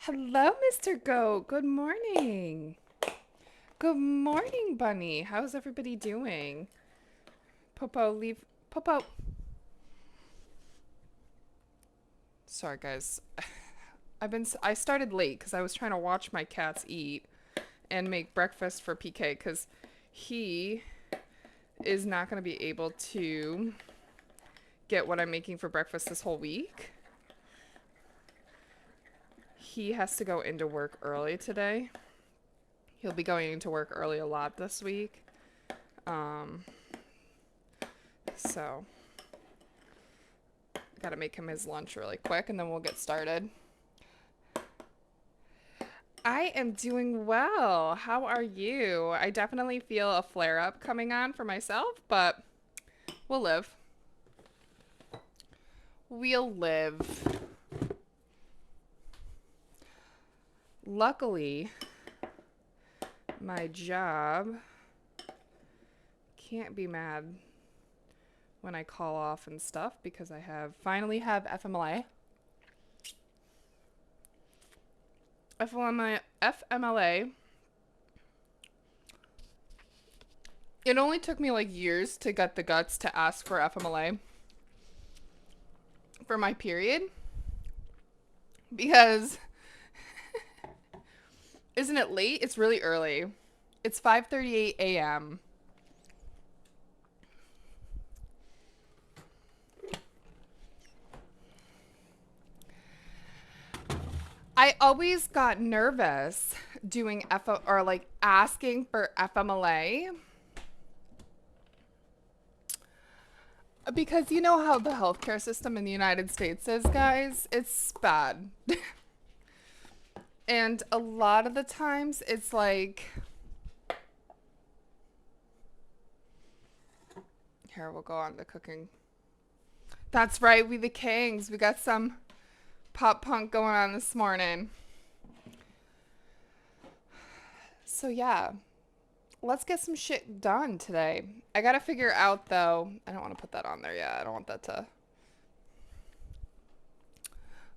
Hello, Mr. Goat. Good morning. Good morning, Bunny. How's everybody doing? Popo, leave. Popo. Sorry, guys. I started late because I was trying to watch my cats eat and make breakfast for PK because he is not going to be able to get what I'm making for breakfast this whole week. He has to go into work early today. He'll be going into work early a lot this week. So gotta make him his lunch really quick and then we'll get started. I am doing well. How are you? I definitely feel a flare-up coming on for myself, but we'll live. We'll live. Luckily, my job can't be mad when I call off and stuff because I finally have FMLA. FMLA. It only took me like years to get the guts to ask for FMLA for my period because isn't it late? It's really early. It's 5:38 a.m. I always got nervous doing or like asking for FMLA because you know how the healthcare system in the United States is, guys. It's bad. And a lot of the times it's like, here, we'll go on to cooking. That's right, we the kings. We got some pop punk going on this morning. So yeah, let's get some shit done today. I gotta figure out though, I don't want to put that on there yet. I don't want that to.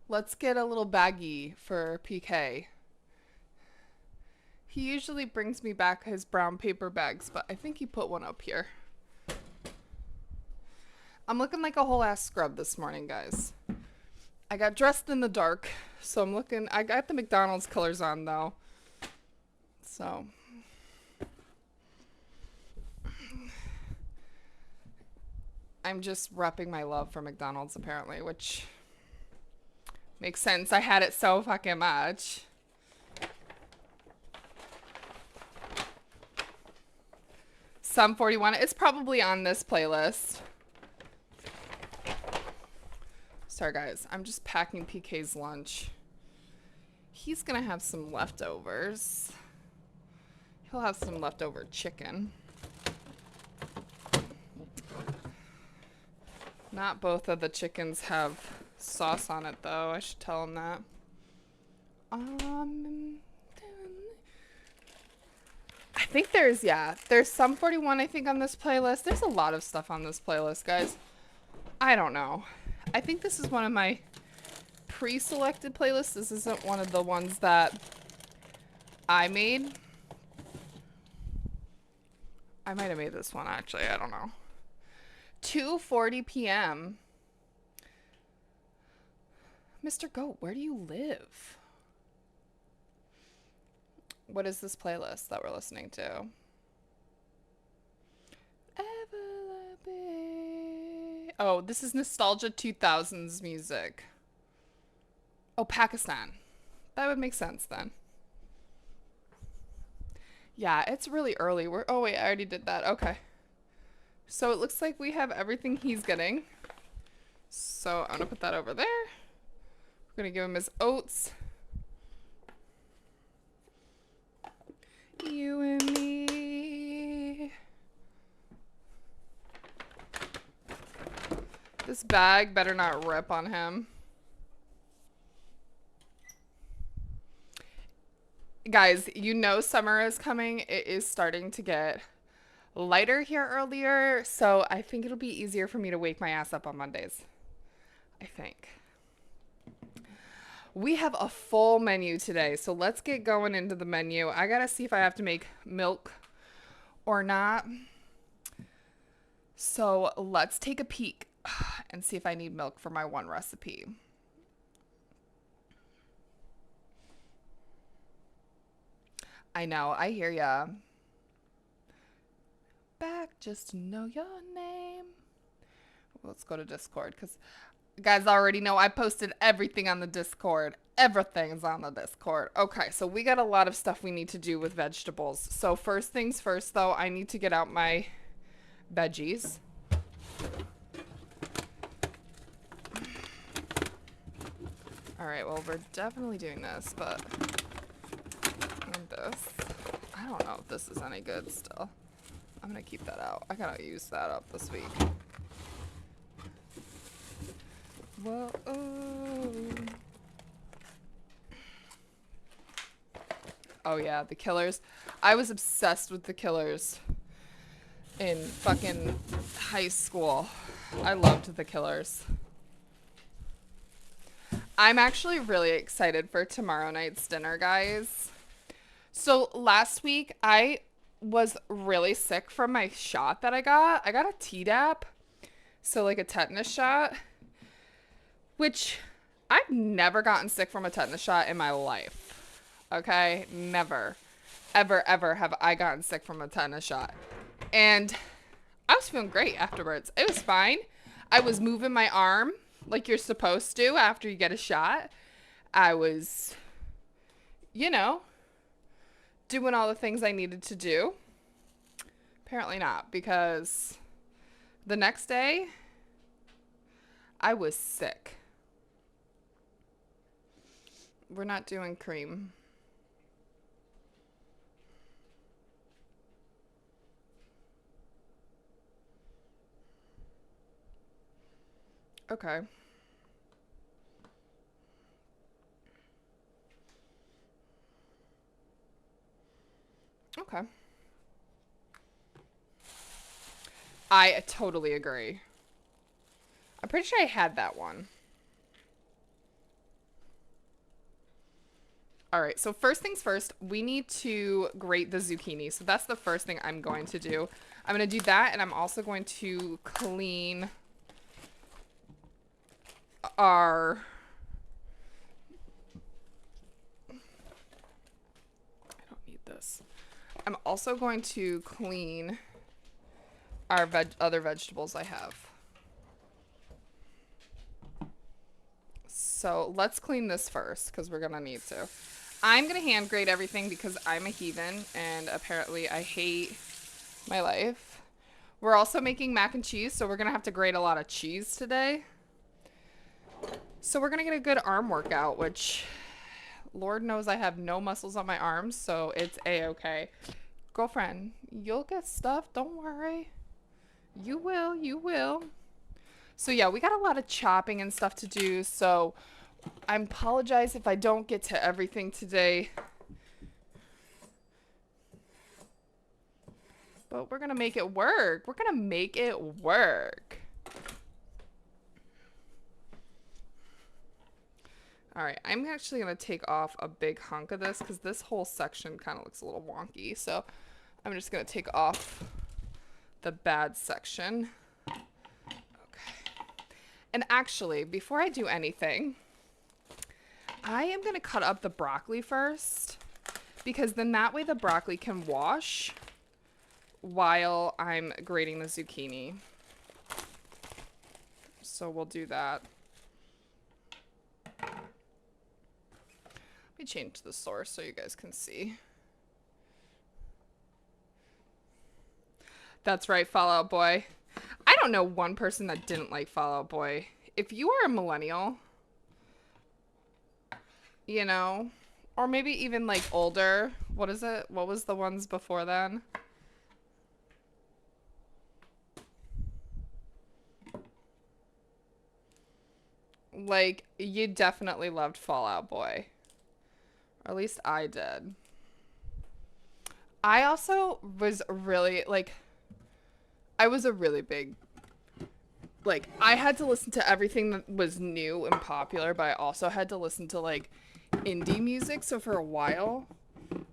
Let's get a little baggie for PK. He usually brings me back his brown paper bags, but I think he put one up here. I'm looking like a whole ass scrub this morning, guys. I got dressed in the dark, so I got the McDonald's colors on though. So. I'm just repping my love for McDonald's apparently, which makes sense. I had it so fucking much. Sum 41. It's probably on this playlist. Sorry, guys. I'm just packing PK's lunch. He's going to have some leftovers. He'll have some leftover chicken. Not both of the chickens have sauce on it, though. I should tell him that. I think there's Sum 41, I think, on this playlist. There's a lot of stuff on this playlist, guys. I don't know. I think this is one of my pre-selected playlists. This isn't one of the ones that I made. I might have made this one, actually. I don't know. 2:40 p.m. Mr. Goat, where do you live? What is this playlist that we're listening to? Oh, this is nostalgia 2000s music. Oh, Pakistan. That would make sense then. Yeah, it's really early. Oh wait, I already did that. Okay. So it looks like we have everything he's getting. So I'm gonna put that over there. We're gonna give him his oats. You and me. This bag better not rip on him. Guys, you know summer is coming. It is starting to get lighter here earlier, so I think it'll be easier for me to wake my ass up on Mondays. I think. We have a full menu today, so let's get going into the menu. I gotta see if I have to make milk or not. So let's take a peek and see if I need milk for my one recipe. I know, I hear ya. Back just to know your name. Let's go to Discord because guys already know I posted everything on the Discord. Everything's on the Discord. Okay, so we got a lot of stuff we need to do with vegetables. So first things first, though, I need to get out my veggies. All right, well, we're definitely doing this, but and this. I don't know if this is any good still. I'm gonna keep that out. I gotta use that up this week. Whoa. Oh yeah, the Killers. I was obsessed with the Killers in fucking high school. I loved the Killers. I'm actually really excited for tomorrow night's dinner, guys. So last week I was really sick from my shot that I got. I got a Tdap, so like a tetanus shot, which I've never gotten sick from a tetanus shot in my life. Okay? Never. Ever have I gotten sick from a tetanus shot. And I was feeling great afterwards. It was fine. I was moving my arm like you're supposed to after you get a shot. I was, you know, doing all the things I needed to do. Apparently not, because the next day I was sick. We're not doing cream. Okay. Okay. I totally agree. I'm pretty sure I had that one. All right, so first things first, we need to grate the zucchini. So that's the first thing I'm going to do. I'm going to do that, and I'm also going to clean our... I don't need this. I'm also going to clean our other vegetables I have. So let's clean this first because we're going to need to. I'm going to hand grate everything because I'm a heathen and apparently I hate my life. We're also making mac and cheese, so we're going to have to grate a lot of cheese today. So we're going to get a good arm workout, which Lord knows I have no muscles on my arms, so it's a-okay. Girlfriend, you'll get stuff. Don't worry. You will. You will. So yeah, we got a lot of chopping and stuff to do, so I apologize if I don't get to everything today. But we're going to make it work. We're going to make it work. All right, I'm actually going to take off a big hunk of this because this whole section kind of looks a little wonky. So I'm just going to take off the bad section. And actually, before I do anything, I am going to cut up the broccoli first because then that way the broccoli can wash while I'm grating the zucchini. So we'll do that. Let me change the source so you guys can see. That's right, Fall Out Boy. I don't know one person that didn't like Fall Out Boy. If you are a millennial, you know, or maybe even like older, what is it? What was the ones before then? Like, you definitely loved Fall Out Boy. Or at least I did. I also was really, like, I was a really big, like, I had to listen to everything that was new and popular, but I also had to listen to, like, indie music. So for a while,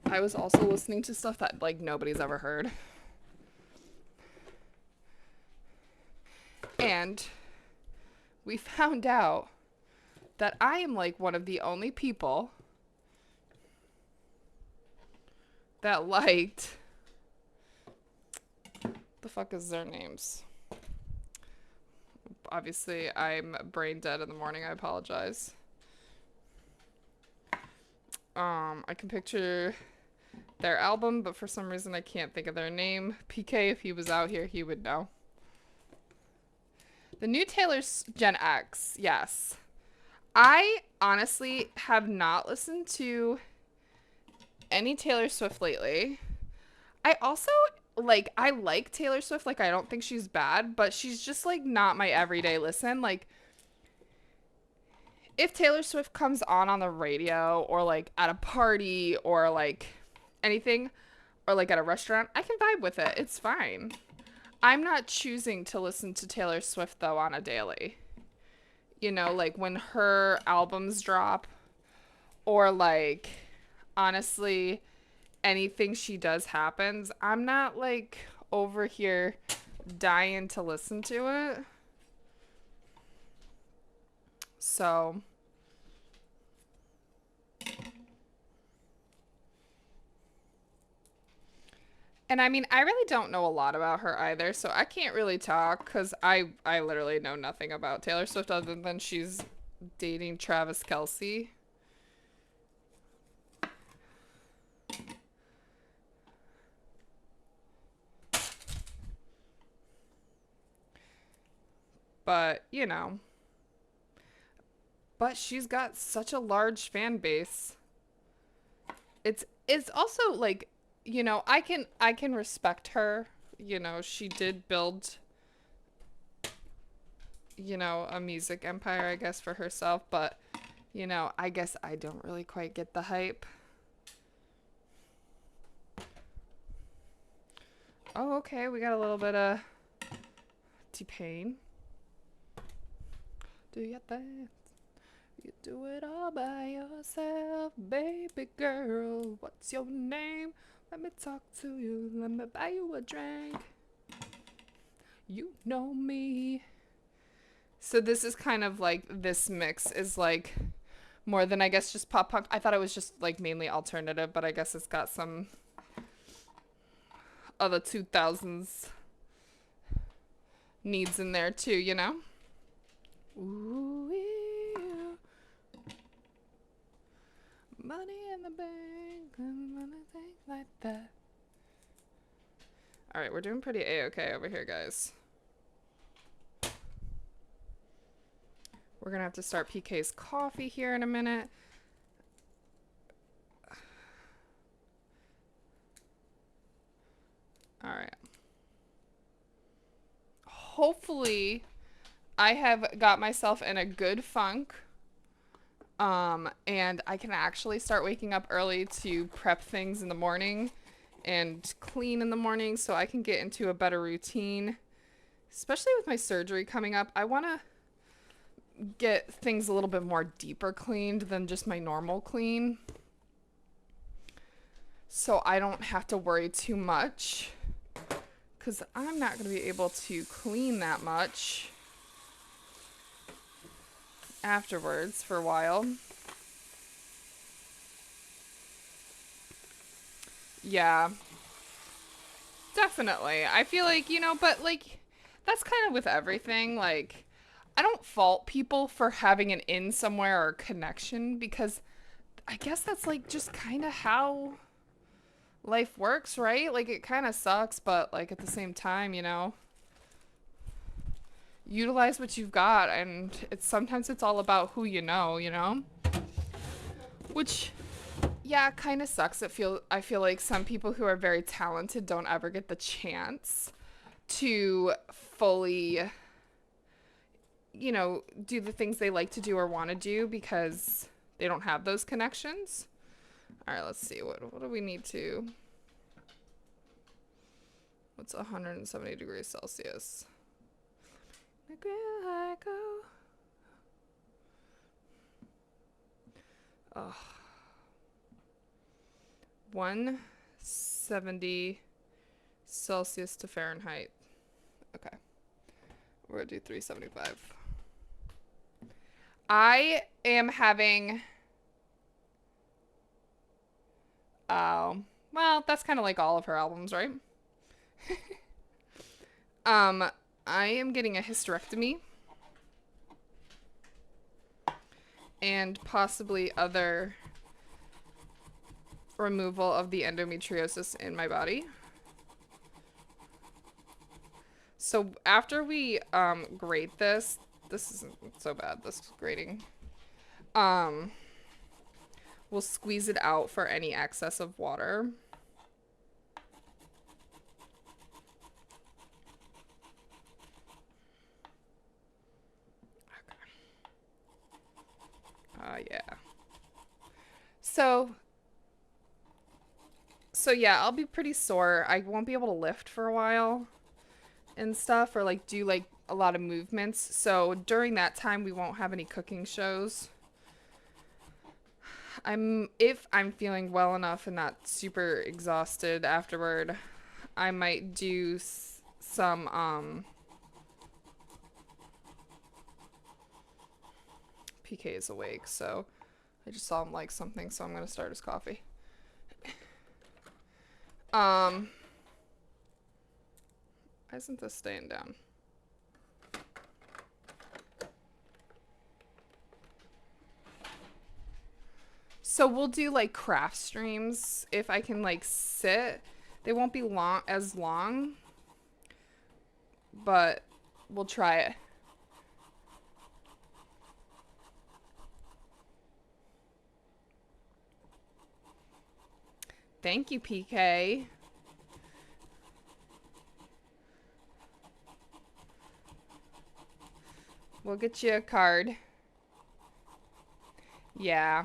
I was also listening to stuff that, like, nobody's ever heard. And we found out that I am, like, one of the only people that liked, the fuck is their names? Obviously, I'm brain dead in the morning. I apologize. I can picture their album, but for some reason I can't think of their name. PK, if he was out here, he would know. The new Taylor's Gen X, yes. I honestly have not listened to any Taylor Swift lately. I also I like Taylor Swift. Like, I don't think she's bad, but she's just like not my everyday listen. Like, if Taylor Swift comes on the radio or like at a party or like anything or like at a restaurant, I can vibe with it. It's fine. I'm not choosing to listen to Taylor Swift though on a daily. You know, like when her albums drop or like honestly anything she does happens, I'm not like over here dying to listen to it. So and I mean, I really don't know a lot about her either, so I can't really talk because I literally know nothing about Taylor Swift other than she's dating Travis Kelce. But, you know, but she's got such a large fan base. It's also like, you know, I can respect her. You know, she did build, you know, a music empire, I guess, for herself, but you know, I guess I don't really quite get the hype. Oh, okay, we got a little bit of T-Pain. Do your thing. You do it all by yourself, baby girl. What's your name? Let me talk to you. Let me buy you a drink. You know me. So this is kind of like, this mix is like more than I guess just pop punk. I thought it was just like mainly alternative, but I guess it's got some other 2000s needs in there too, you know? Ooh, yeah. Money in the bank and anything like that. All right, we're doing pretty A-okay over here, guys. We're gonna have to start PK's coffee here in a minute. All right. Hopefully, I have got myself in a good funk. And I can actually start waking up early to prep things in the morning and clean in the morning so I can get into a better routine. Especially with my surgery coming up, I want to get things a little bit more deeper cleaned than just my normal clean. So I don't have to worry too much. Because I'm not going to be able to clean that much afterwards for a while. Yeah, definitely. I feel like, you know, but like that's kind of with everything. Like, I don't fault people for having an in somewhere or connection because I guess that's like just kind of how life works, right? Like, it kind of sucks, but like at the same time, you know, utilize what you've got, and it's sometimes it's all about who you know? Which, yeah, kind of sucks. I feel like some people who are very talented don't ever get the chance to fully, you know, do the things they like to do or want to do because they don't have those connections. All right, let's see. What do we need to? What's 170 degrees Celsius? Oh, 170 Celsius to Fahrenheit. Okay. We're gonna do 375. I am having well, that's kind of like all of her albums, right? I am getting a hysterectomy and possibly other removal of the endometriosis in my body. So after we grate this isn't so bad, this grating. We'll squeeze it out for any excess of water. Yeah. So yeah, I'll be pretty sore. I won't be able to lift for a while and stuff, or like do like a lot of movements. So during that time we won't have any cooking shows. If I'm feeling well enough and not super exhausted afterward, I might do some PK is awake, so I just saw him like something, so I'm gonna start his coffee. Why isn't this staying down? So we'll do like craft streams if I can like sit. They won't be as long, but we'll try it. Thank you, PK. We'll get you a card. Yeah.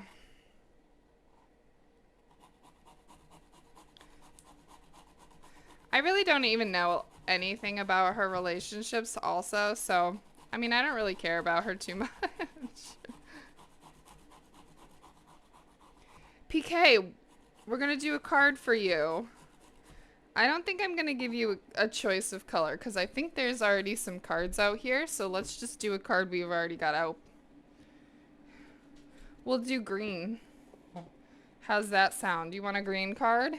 I really don't even know anything about her relationships also, so I mean, I don't really care about her too much. PK, we're gonna do a card for you. I don't think I'm gonna give you a choice of color because I think there's already some cards out here, so let's just do a card we've already got out. We'll do green. How's that sound? You want a green card?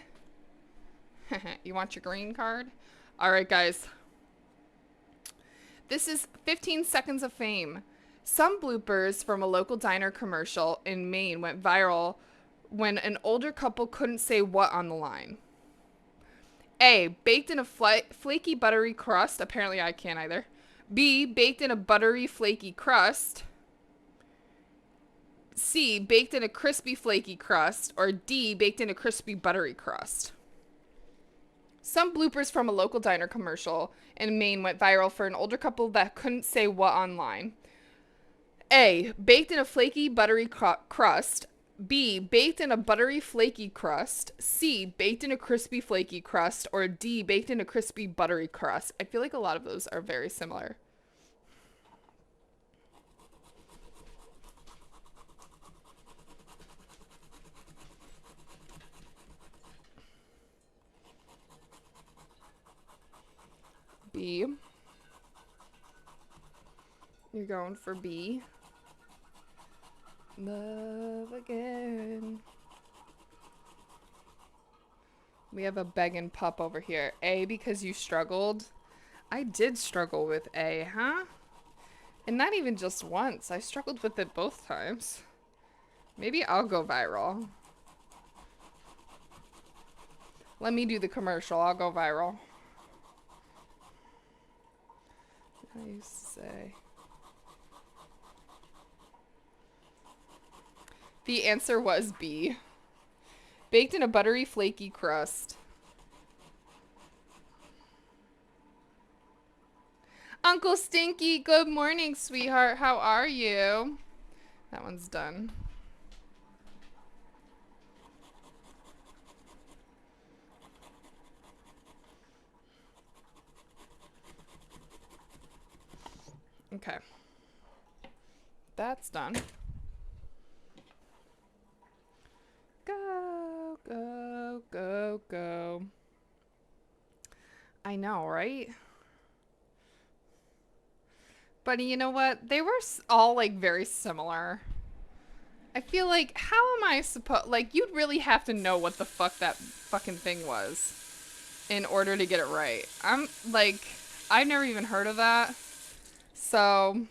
You want your green card? All right, guys. This is 15 seconds of fame. Some bloopers from a local diner commercial in Maine went viral when an older couple couldn't say what on the line. A, baked in a flaky buttery crust. Apparently I can't either. B, baked in a buttery flaky crust. C, baked in a crispy flaky crust. Or D, baked in a crispy buttery crust. Some bloopers from a local diner commercial in Maine went viral for an older couple that couldn't say what online. A, baked in a flaky buttery crust. B, baked in a buttery flaky crust. C, baked in a crispy flaky crust. Or D, baked in a crispy buttery crust. I feel like a lot of those are very similar. B. You're going for B. Love again. We have a begging pup over here. A, because you struggled. I did struggle with A, huh? And not even just once. I struggled with it both times. Maybe I'll go viral. Let me do the commercial. I'll go viral. I used to say. The answer was B. Baked in a buttery, flaky crust. Uncle Stinky, good morning, sweetheart. How are you? That one's done. Okay. That's done. Go, go, go, go. I know, right? But you know what? They were all like very similar. I feel like, how am I supposed, like, you'd really have to know what the fuck that fucking thing was in order to get it right. I'm like, I've never even heard of that. So,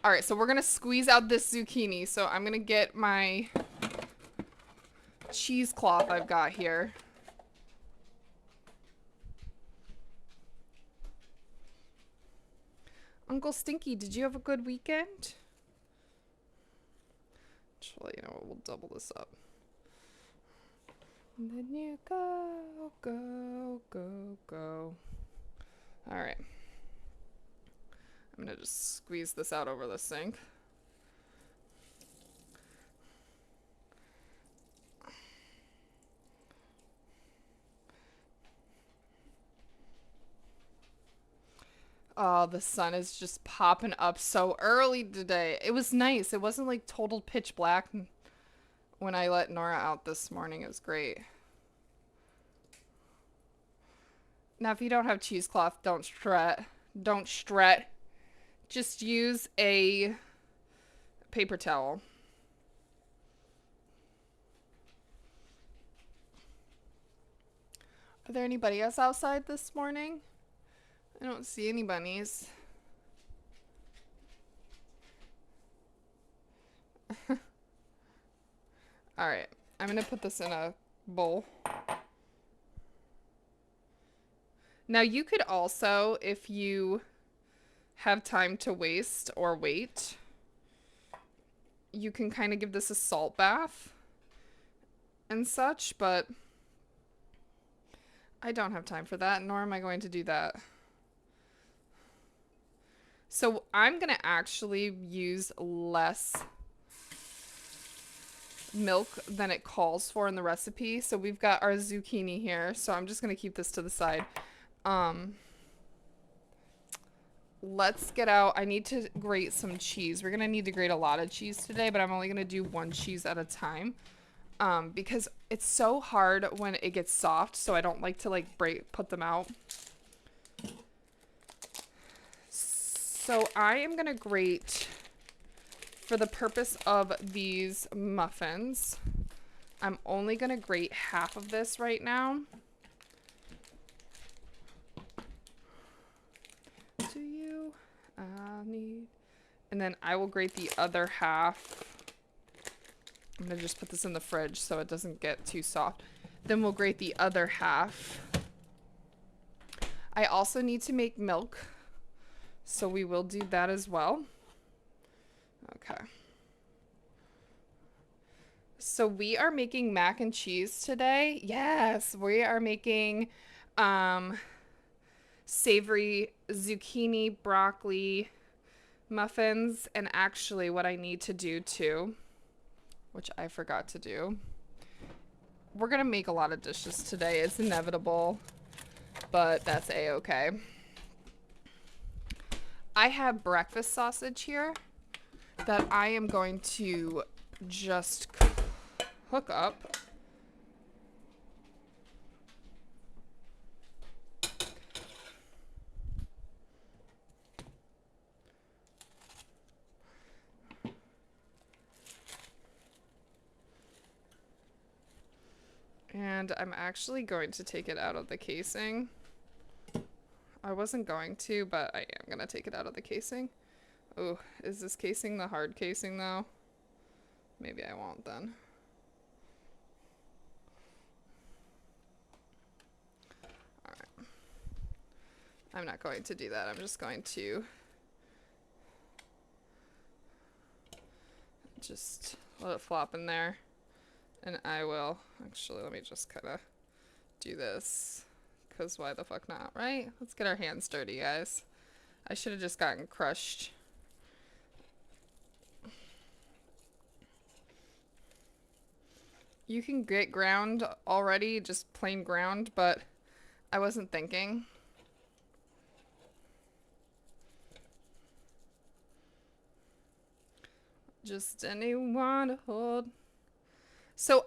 alright, so we're gonna squeeze out this zucchini. So I'm gonna get my cheesecloth I've got here. Uncle Stinky, did you have a good weekend? Actually, you know what, we'll double this up. And then you go, go, go, go. Alright. I'm gonna just squeeze this out over the sink. Oh, the sun is just popping up so early today. It was nice. It wasn't like total pitch black when I let Nora out this morning. It was great. Now, if you don't have cheesecloth, don't stret. Don't stret. Just use a paper towel. Are there any bunnies outside this morning? I don't see any bunnies. Alright, I'm gonna put this in a bowl. Now you could also, if you have time to waste or wait, you can kind of give this a salt bath and such, but I don't have time for that, nor am I going to do that. So I'm going to actually use less milk than it calls for in the recipe. So we've got our zucchini here, so I'm just going to keep this to the side. Let's get out. I need to grate some cheese. We're going to need to grate a lot of cheese today, but I'm only going to do one cheese at a time. Because it's so hard when it gets soft, so I don't like to like put them out. So I am gonna grate, for the purpose of these muffins, I'm only gonna grate half of this right now. Do you? And then I will grate the other half. I'm gonna just put this in the fridge so it doesn't get too soft. Then we'll grate the other half. I also need to make milk, so we will do that as well. Okay. So we are making mac and cheese today. Yes, we are making savory zucchini, broccoli muffins, and actually what I need to do too, which I forgot to do. We're gonna make a lot of dishes today. It's inevitable, but that's a-okay. I have breakfast sausage here that I am going to just cook up. And I'm actually going to take it out of the casing. I wasn't going to, but I am going to take it out of the casing. Oh, is this casing the hard casing though? Maybe I won't then. I'm not going to do that. I'm just going to just let it flop in there. And I will, actually, let me just kind of do this. Because why the fuck not, right? Let's get our hands dirty, guys. I should have just gotten crushed. You can get ground already, just plain ground, but I wasn't thinking. Just anyone to hold. So,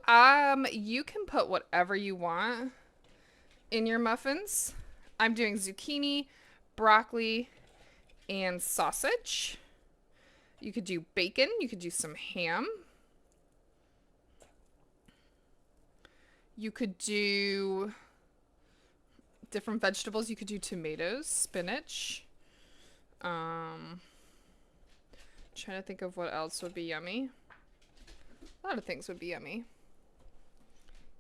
you can put whatever you want in your muffins. I'm doing zucchini, broccoli, and sausage. You could do bacon. You could do some ham. You could do different vegetables. You could do tomatoes, spinach. Trying to think of what else would be yummy. A lot of things would be yummy.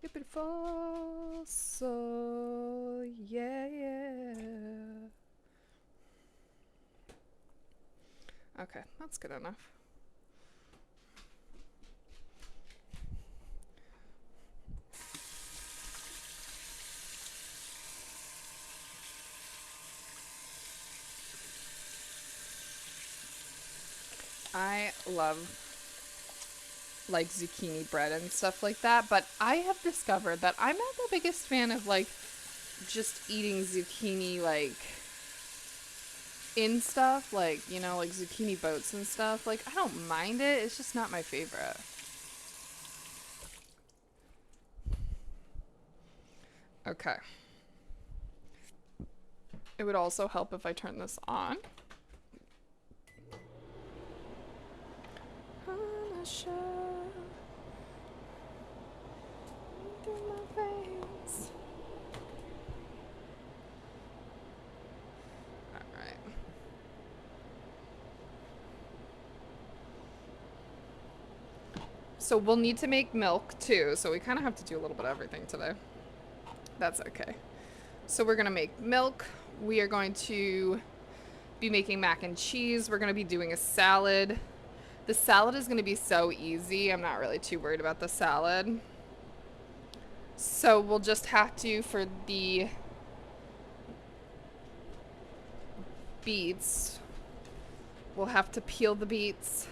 Beautiful soul, yeah, yeah. Okay, that's good enough. I love like zucchini bread and stuff like that, but I have discovered that I'm not the biggest fan of like just eating zucchini like in stuff, like, you know, like zucchini boats and stuff. Like, I don't mind it, it's just not my favorite. Okay. It would also help if I turn this on. Alright. So we'll need to make milk too, so we kind of have to do a little bit of everything today. That's okay. So we're gonna make milk. We are going to be making mac and cheese. We're gonna be doing a salad. The salad is gonna be so easy. I'm not really too worried about the salad. So we'll just have to, for the beets, we'll have to peel the beets.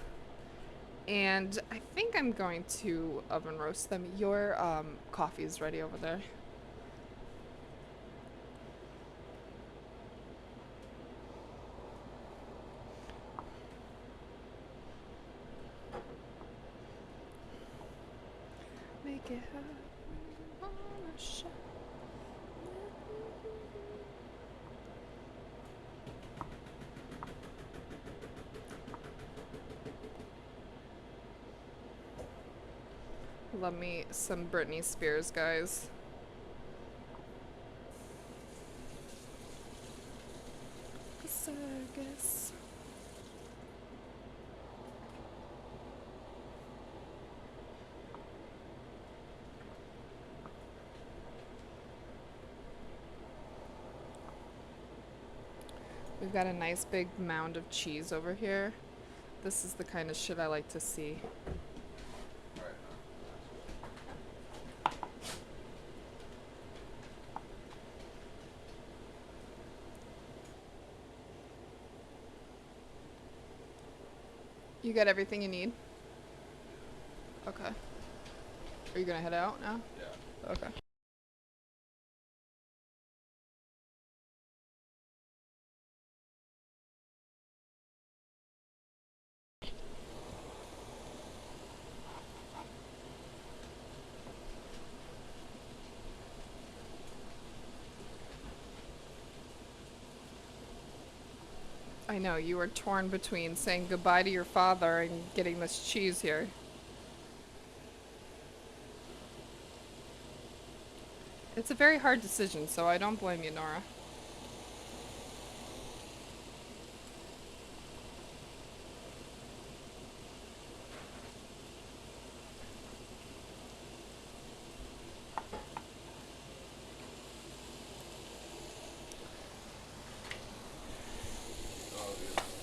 And I think I'm going to oven roast them. Your coffee is ready over there. Make it happen on a shot. Love me some Britney Spears, guys. A circus. We've got a nice big mound of cheese over here. This is the kind of shit I like to see. You got everything you need? Okay. Are you gonna head out now? Yeah. Okay. I know, you were torn between saying goodbye to your father and getting this cheese here. It's a very hard decision, so I don't blame you, Nora.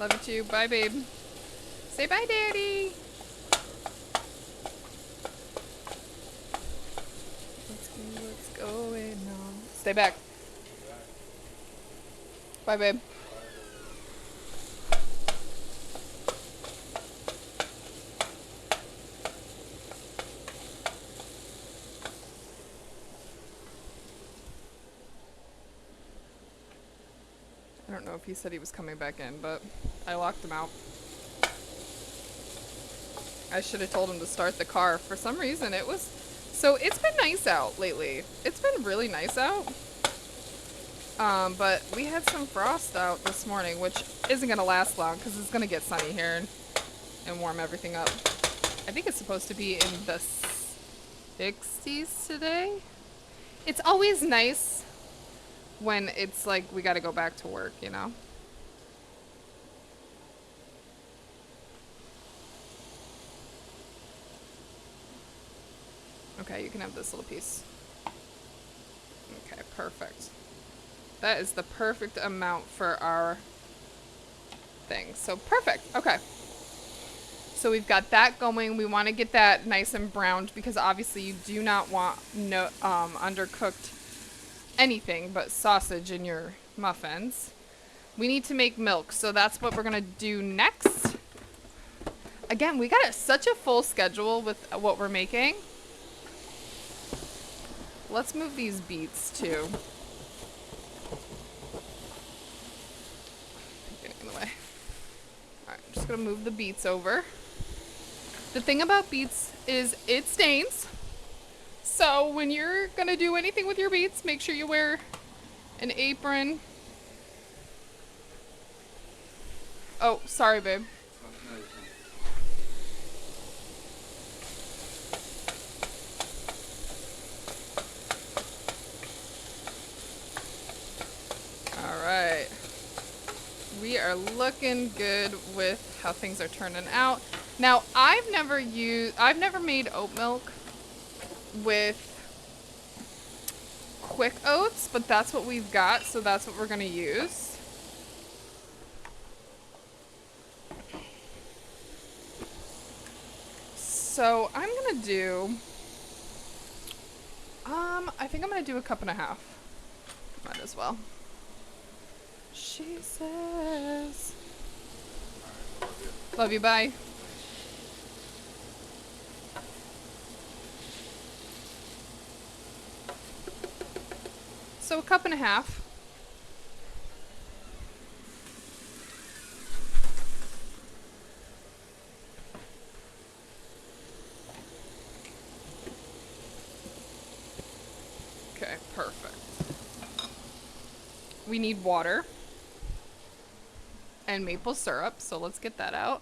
Love you too. Bye, babe. Say bye, daddy. What's going on? Stay back. Bye, babe. I don't know if he said he was coming back in, but I locked him out. I should have told him to start the car. For some reason, it was... So, it's been nice out lately. It's been really nice out. But we had some frost out this morning, which isn't going to last long because it's going to get sunny here and warm everything up. I think it's supposed to be in the 60s today. It's always nice when it's like we got to go back to work, you know? Okay, you can have this little piece. Okay, perfect. That is the perfect amount for our thing. So perfect. Okay. So we've got that going. We want to get that nice and browned because obviously you do not want no undercooked anything but sausage in your muffins. We need to make milk, so that's what we're gonna do next. Again, we got such a full schedule with what we're making. Let's move these beets too. Getting in the way. Alright, I'm just gonna move the beets over. The thing about beets is it stains. So when you're gonna do anything with your beets, make sure you wear an apron. Oh, sorry, babe. Alright. We are looking good with how things are turning out. Now, I've never made oat milk with quick oats, but that's what we've got, so that's what we're gonna use. So I'm gonna do, I think I'm gonna do a cup and a half. Might as well. She says, love you, bye. So a cup and a half. Okay, perfect. We need water and maple syrup, so let's get that out.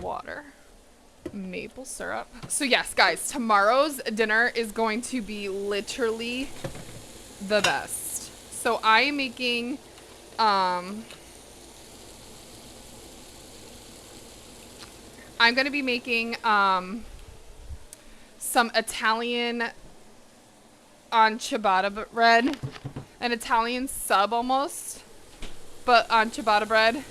Water, maple syrup. So yes, guys, tomorrow's dinner is going to be literally the best. So I am making I'm gonna be making some Italian on ciabatta bread, an Italian sub almost, but on ciabatta bread.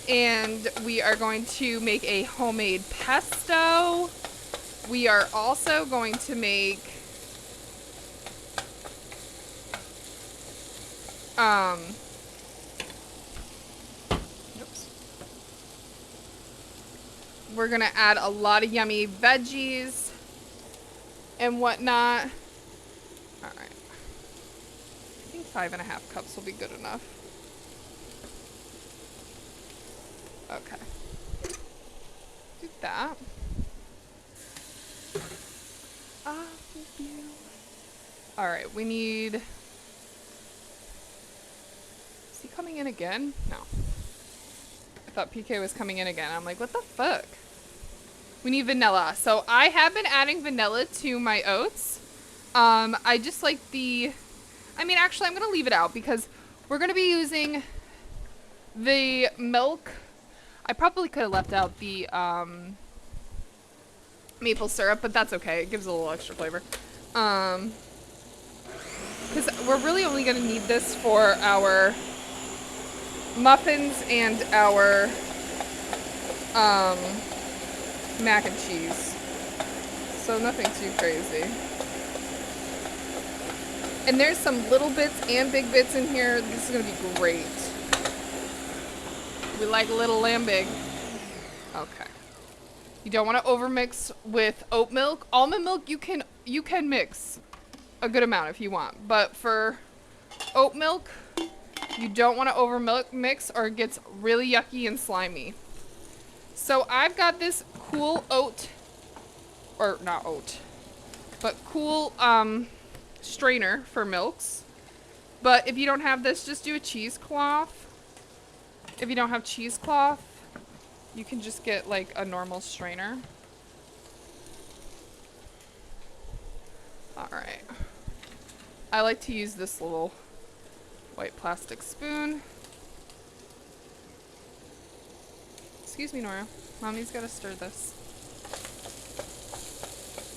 And we are going to make a homemade pesto. We are also going to make oops. We're gonna add a lot of yummy veggies and whatnot. All right. I think 5.5 cups will be good enough. Okay. Do that. All right, we need... Is he coming in again? No. I thought PK was coming in again. I'm like, what the fuck? We need vanilla. So I have been adding vanilla to my oats. I just like the... I mean, actually, I'm going to leave it out because we're going to be using the milk. I probably could have left out the maple syrup, but that's okay. It gives a little extra flavor. Because we're really only going to need this for our muffins and our mac and cheese. So nothing too crazy. And there's some little bits and big bits in here. This is gonna be great. We like little and big. Okay. You don't want to overmix with oat milk. Almond milk you can mix a good amount if you want, but for oat milk you don't want to overmix or it gets really yucky and slimy. So I've got this cool oat, or not oat, but cool strainer for milks. But if you don't have this, just do a cheesecloth. If you don't have cheesecloth, you can just get like a normal strainer. Alright. I like to use this little white plastic spoon. Excuse me, Nora. Mommy's gotta stir this.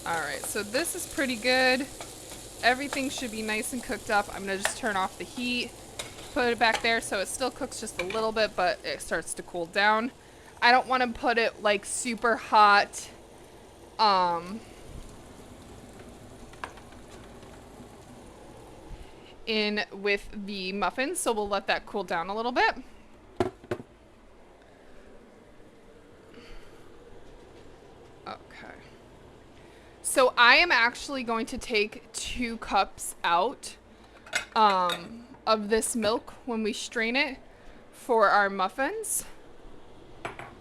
Alright, so this is pretty good. Everything should be nice and cooked up. I'm gonna just turn off the heat, put it back there so it still cooks just a little bit, but it starts to cool down. I don't want to put it like super hot. In with the muffins, so we'll let that cool down a little bit. Okay. So I am actually going to take 2 cups out of this milk when we strain it for our muffins.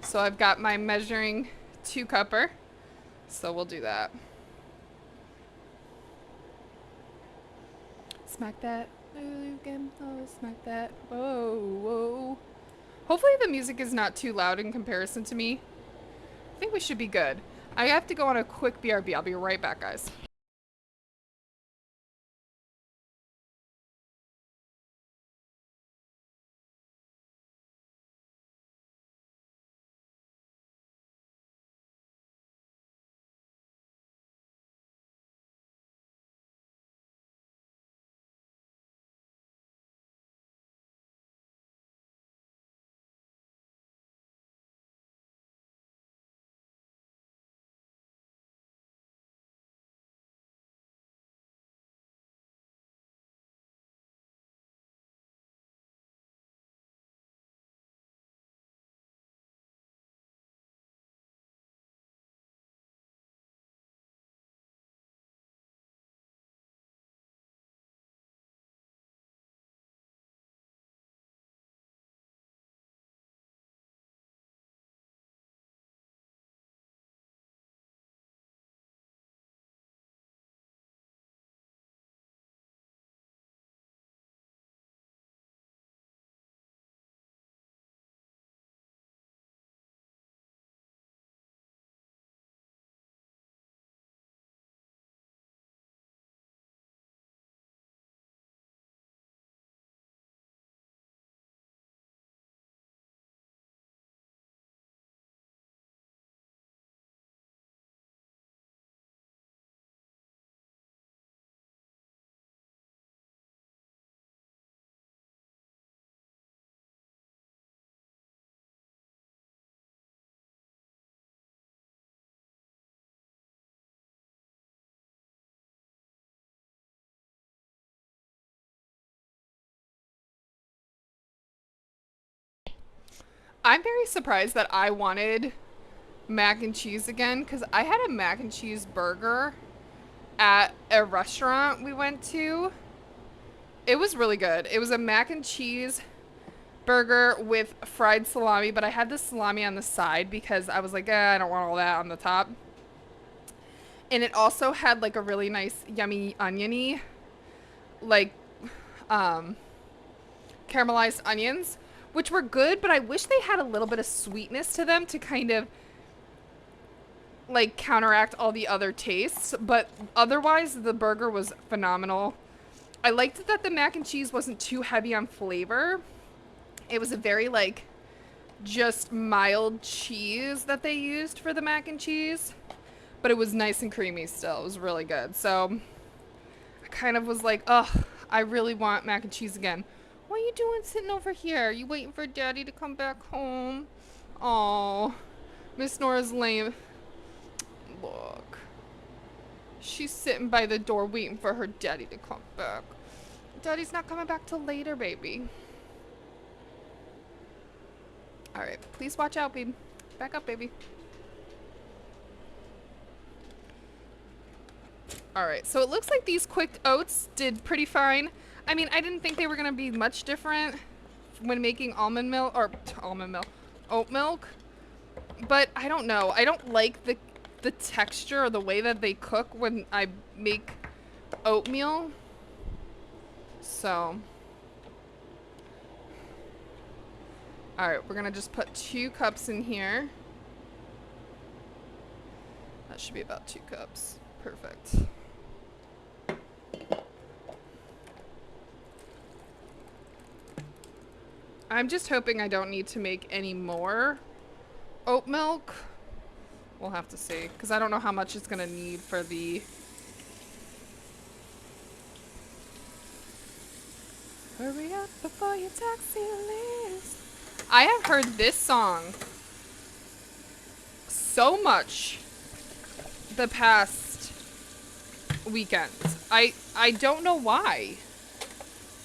So I've got my measuring 2-cupper. So we'll do that. Smack that. Oh, smack that. Whoa, whoa. Hopefully the music is not too loud in comparison to me. I think we should be good. I have to go on a quick BRB. I'll be right back, guys. I'm very surprised that I wanted mac and cheese again because I had a mac and cheese burger at a restaurant we went to. It was really good. It was a mac and cheese burger with fried salami, but I had the salami on the side because I was like, I don't want all that on the top. And it also had like a really nice, yummy, oniony, like, caramelized onions, which were good, but I wish they had a little bit of sweetness to them to kind of like counteract all the other tastes. But otherwise, the burger was phenomenal. I liked that the mac and cheese wasn't too heavy on flavor. It was a very like just mild cheese that they used for the mac and cheese, but it was nice and creamy still. It was really good. So I kind of was like, ugh, I really want mac and cheese again. What are you doing sitting over here? You waiting for Daddy to come back home? Oh, Miss Nora's lame. Look. She's sitting by the door waiting for her daddy to come back. Daddy's not coming back till later, baby. Alright, please watch out, babe. Back up, baby. Alright, so it looks like these quick oats did pretty fine. I mean, I didn't think they were going to be much different when making almond milk, or oat milk. But I don't know. I don't like the texture or the way that they cook when I make oatmeal. So. Alright, we're going to just put 2 cups in here. That should be about 2 cups. Perfect. I'm just hoping I don't need to make any more oat milk. We'll have to see, because I don't know how much it's going to need for the... Hurry up before your taxi leaves. I have heard this song so much the past weekend. I don't know why.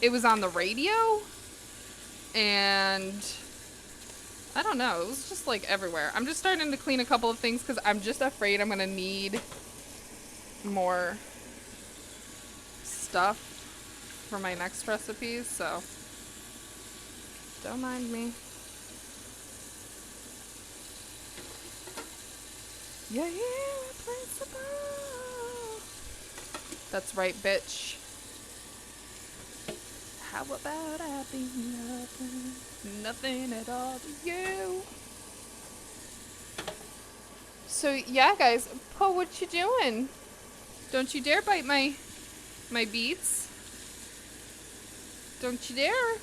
It was on the radio, and I don't know. It was just like everywhere. I'm just starting to clean a couple of things because I'm just afraid I'm gonna need more stuff for my next recipes, so don't mind me. Yeah, irreplaceable. That's right, bitch. How about I be nothing? Nothing at all to you. So yeah, guys, Poe, what you doing? Don't you dare bite my beets. Don't you dare.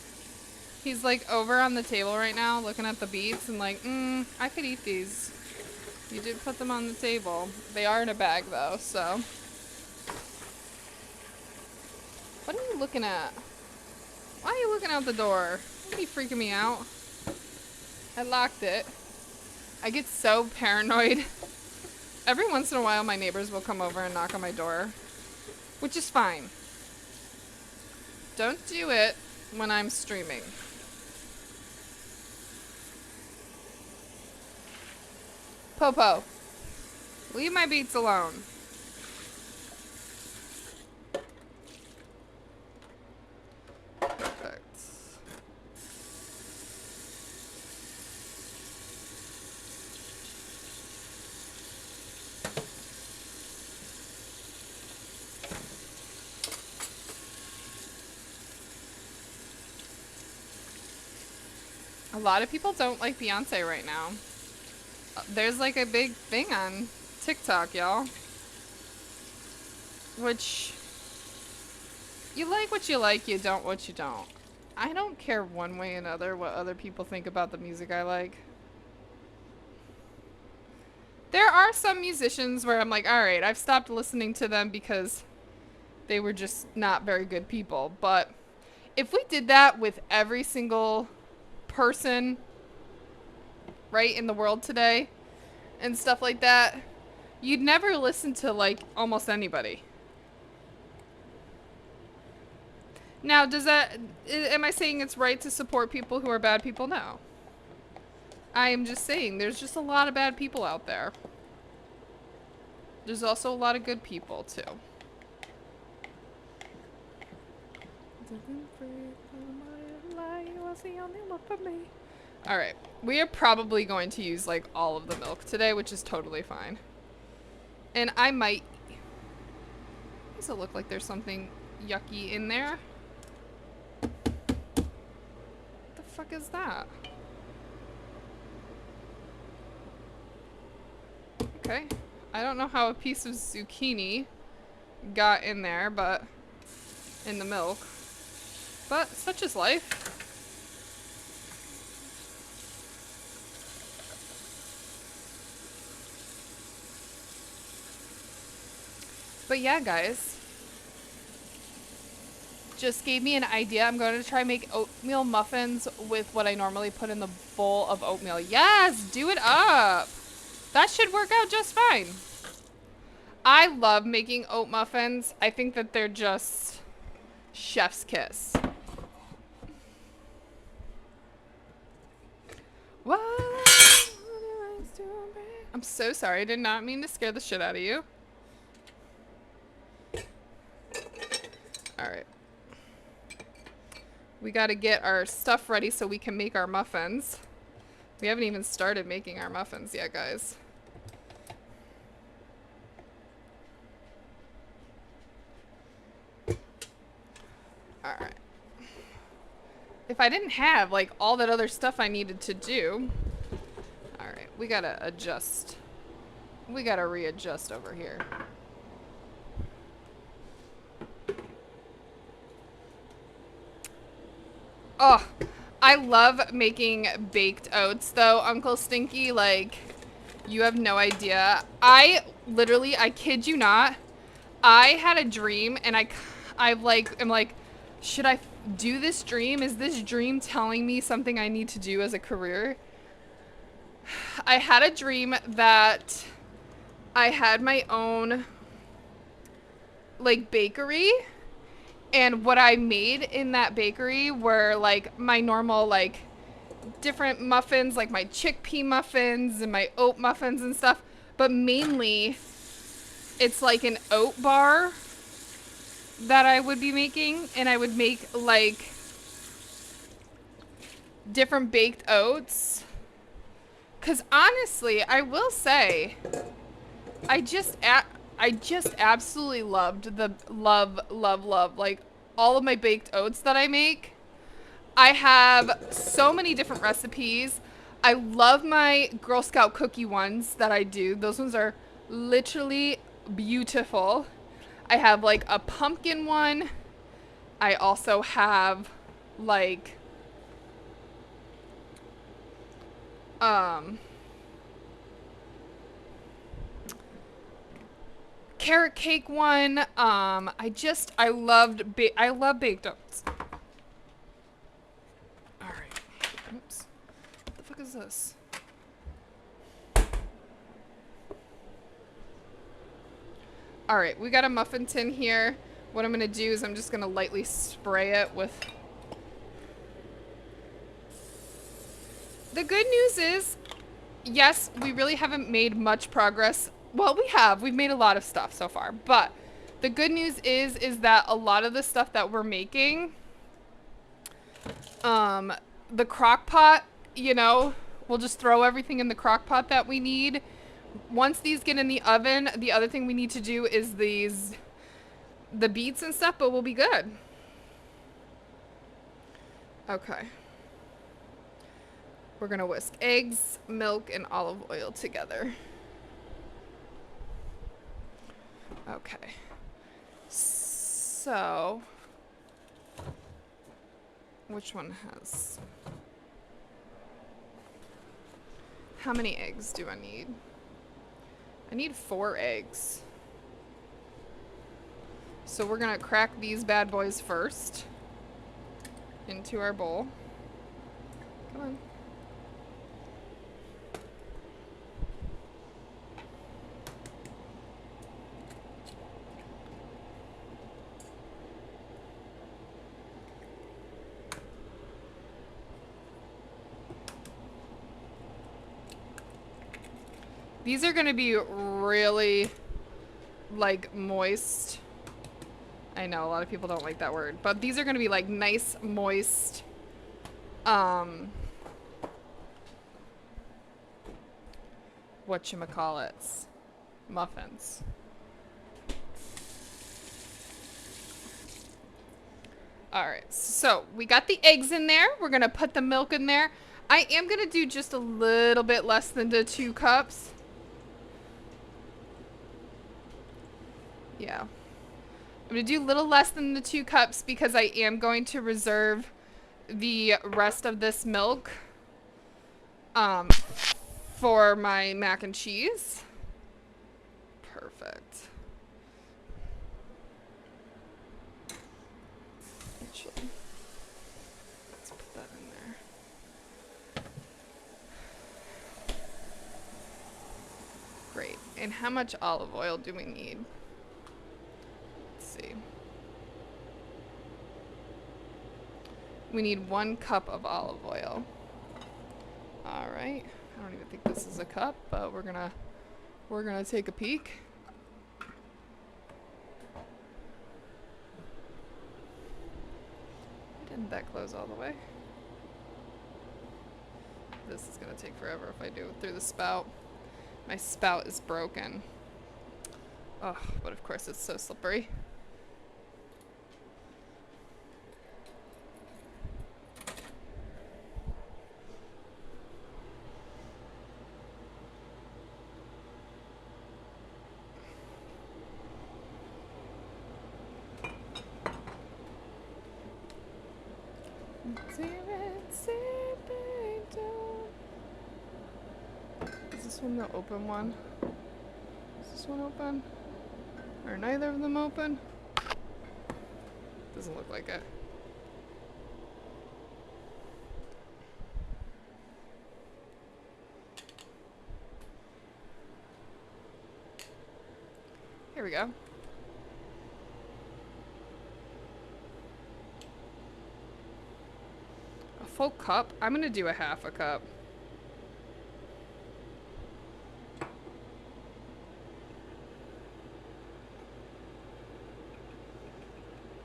He's like over on the table right now looking at the beets and like, I could eat these. You did put them on the table. They are in a bag though, so. What are you looking at? Why are you looking out the door? Don't be freaking me out. I locked it. I get so paranoid. Every once in a while my neighbors will come over and knock on my door, which is fine. Don't do it when I'm streaming. Popo, leave my beets alone. Perfect. A lot of people don't like Beyonce right now. There's like a big thing on TikTok, y'all. Which, you like what you like, you don't what you don't. I don't care one way or another what other people think about the music I like. There are some musicians where I'm like, alright, I've stopped listening to them because they were just not very good people. But if we did that with every single person, right, in the world today and stuff like that, you'd never listen to like almost anybody. Now, am I saying it's right to support people who are bad people? No. I am just saying there's just a lot of bad people out there. There's also a lot of good people too. Alright, we are probably going to use like all of the milk today, which is totally fine. And I might... Does it look like there's something yucky in there? What the fuck is that? Okay. I don't know how a piece of zucchini got in there, but... in the milk. But such is life. But yeah, guys. just gave me an idea. I'm going to try and make oatmeal muffins with what I normally put in the bowl of oatmeal. Yes, do it up. That should work out just fine. I love making oat muffins. I think that they're just chef's kiss. I'm so sorry. I did not mean to scare the shit out of you. All right. We got to get our stuff ready so we can make our muffins. We haven't even started making our muffins yet, guys. All right. If I didn't have, like, all that other stuff I needed to do... All right, we got to adjust. We got to readjust over here. Oh, I love making baked oats, though, Uncle Stinky. Like, you have no idea. I kid you not, I had a dream, and I'm like, should I do this dream? Is this dream telling me something I need to do as a career? I had a dream that I had my own, like, bakery. And what I made in that bakery were, like, my normal, like, different muffins, like my chickpea muffins and my oat muffins and stuff. But mainly, it's like an oat bar that I would be making. And I would make, like, different baked oats. Because honestly, I will say, I just absolutely loved love like all of my baked oats that I make. I have so many different recipes. I love my Girl Scout cookie ones that I do. Those ones are literally beautiful. I have like a pumpkin one. I also have like carrot cake one. I love baked oats. All right. Oops. What the fuck is this? All right, we got a muffin tin here. What I'm gonna do is I'm just gonna lightly spray it with. The good news is, yes, we really haven't made much progress. Well, we have. We've made a lot of stuff so far. But the good news is that a lot of the stuff that we're making, the crock pot, you know, we'll just throw everything in the crock pot that we need. Once these get in the oven, the other thing we need to do is the beets and stuff, but we'll be good. Okay. We're gonna whisk eggs, milk, and olive oil together. Okay. So, which one has... How many eggs do I need? I need 4 eggs. So we're gonna crack these bad boys first into our bowl. Come on. These are gonna be really, like, moist. I know a lot of people don't like that word, but these are gonna be like nice, moist, whatchamacallits, muffins. Alright, so we got the eggs in there. We're gonna put the milk in there. I am gonna do just a little bit less than the 2 cups. Yeah. I'm going to do a little less than the 2 cups because I am going to reserve the rest of this milk for my mac and cheese. Perfect. And how much olive oil do we need? Let's see. We need 1 cup of olive oil. All right. I don't even think this is a cup, but we're gonna take a peek. Didn't that close all the way? This is gonna take forever if I do it through the spout. My spout is broken. Oh, but of course it's so slippery. Is this one the open one? Is this one open? Are neither of them open? Doesn't look like it. Here we go. A full cup? I'm gonna do a half a cup.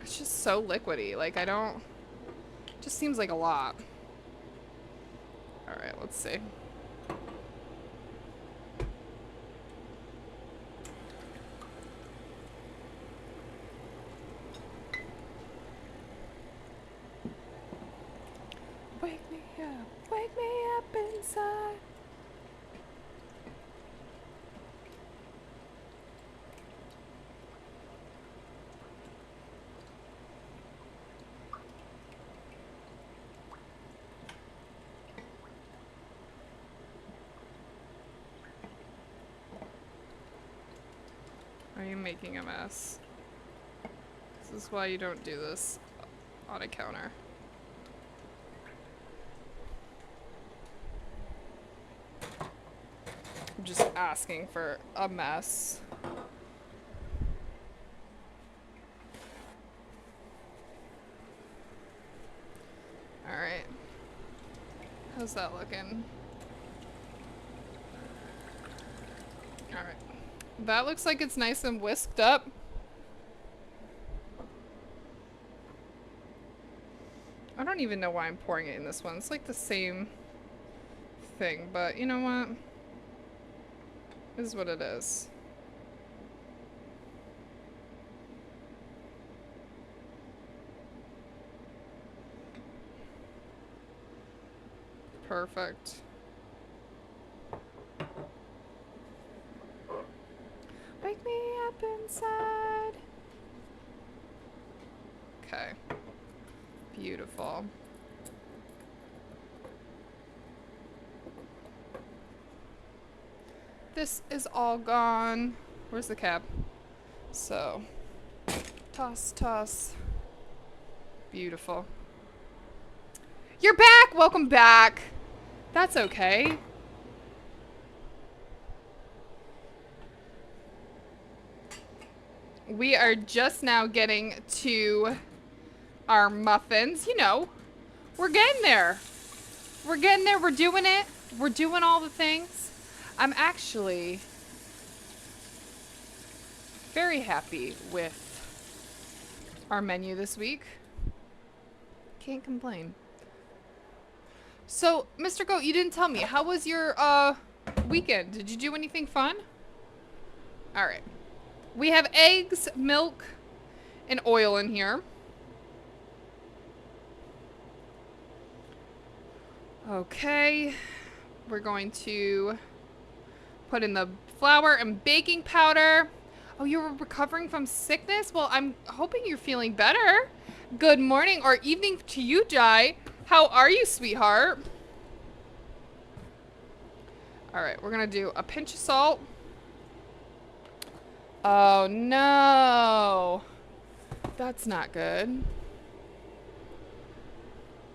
It's just so liquidy. Like, I don't... It just seems like a lot. Alright, let's see. Wake me up inside. Are you making a mess? This is why you don't do this on a counter. I'm just asking for a mess. Alright. How's that looking? Alright. That looks like it's nice and whisked up. I don't even know why I'm pouring it in this one. It's like the same thing, but you know what? This is what it is. Perfect. Wake me up inside. Okay. Beautiful. This is all gone. Where's the cap? So, toss, toss. Beautiful. You're back! Welcome back. That's okay. We are just now getting to our muffins. You know, we're getting there. We're getting there. We're doing it. We're doing all the things. I'm actually very happy with our menu this week. Can't complain. So, Mr. Goat, you didn't tell me. How was your weekend? Did you do anything fun? All right. We have eggs, milk, and oil in here. Okay. We're going to put in the flour and baking powder. Oh, you were recovering from sickness? Well, I'm hoping you're feeling better. Good morning or evening to you, Jai. How are you, sweetheart? All right, we're gonna do a pinch of salt. Oh no, that's not good.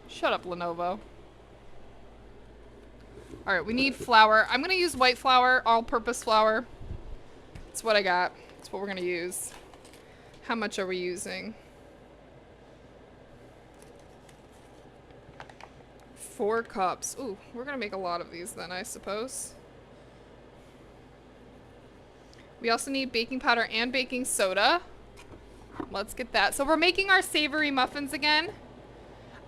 Shut up, Lenovo. All right, we need flour. I'm gonna use white flour, all-purpose flour. That's what I got. That's what we're gonna use. How much are we using? 4 cups. Ooh, we're gonna make a lot of these then, I suppose. We also need baking powder and baking soda. Let's get that. So we're making our savory muffins again.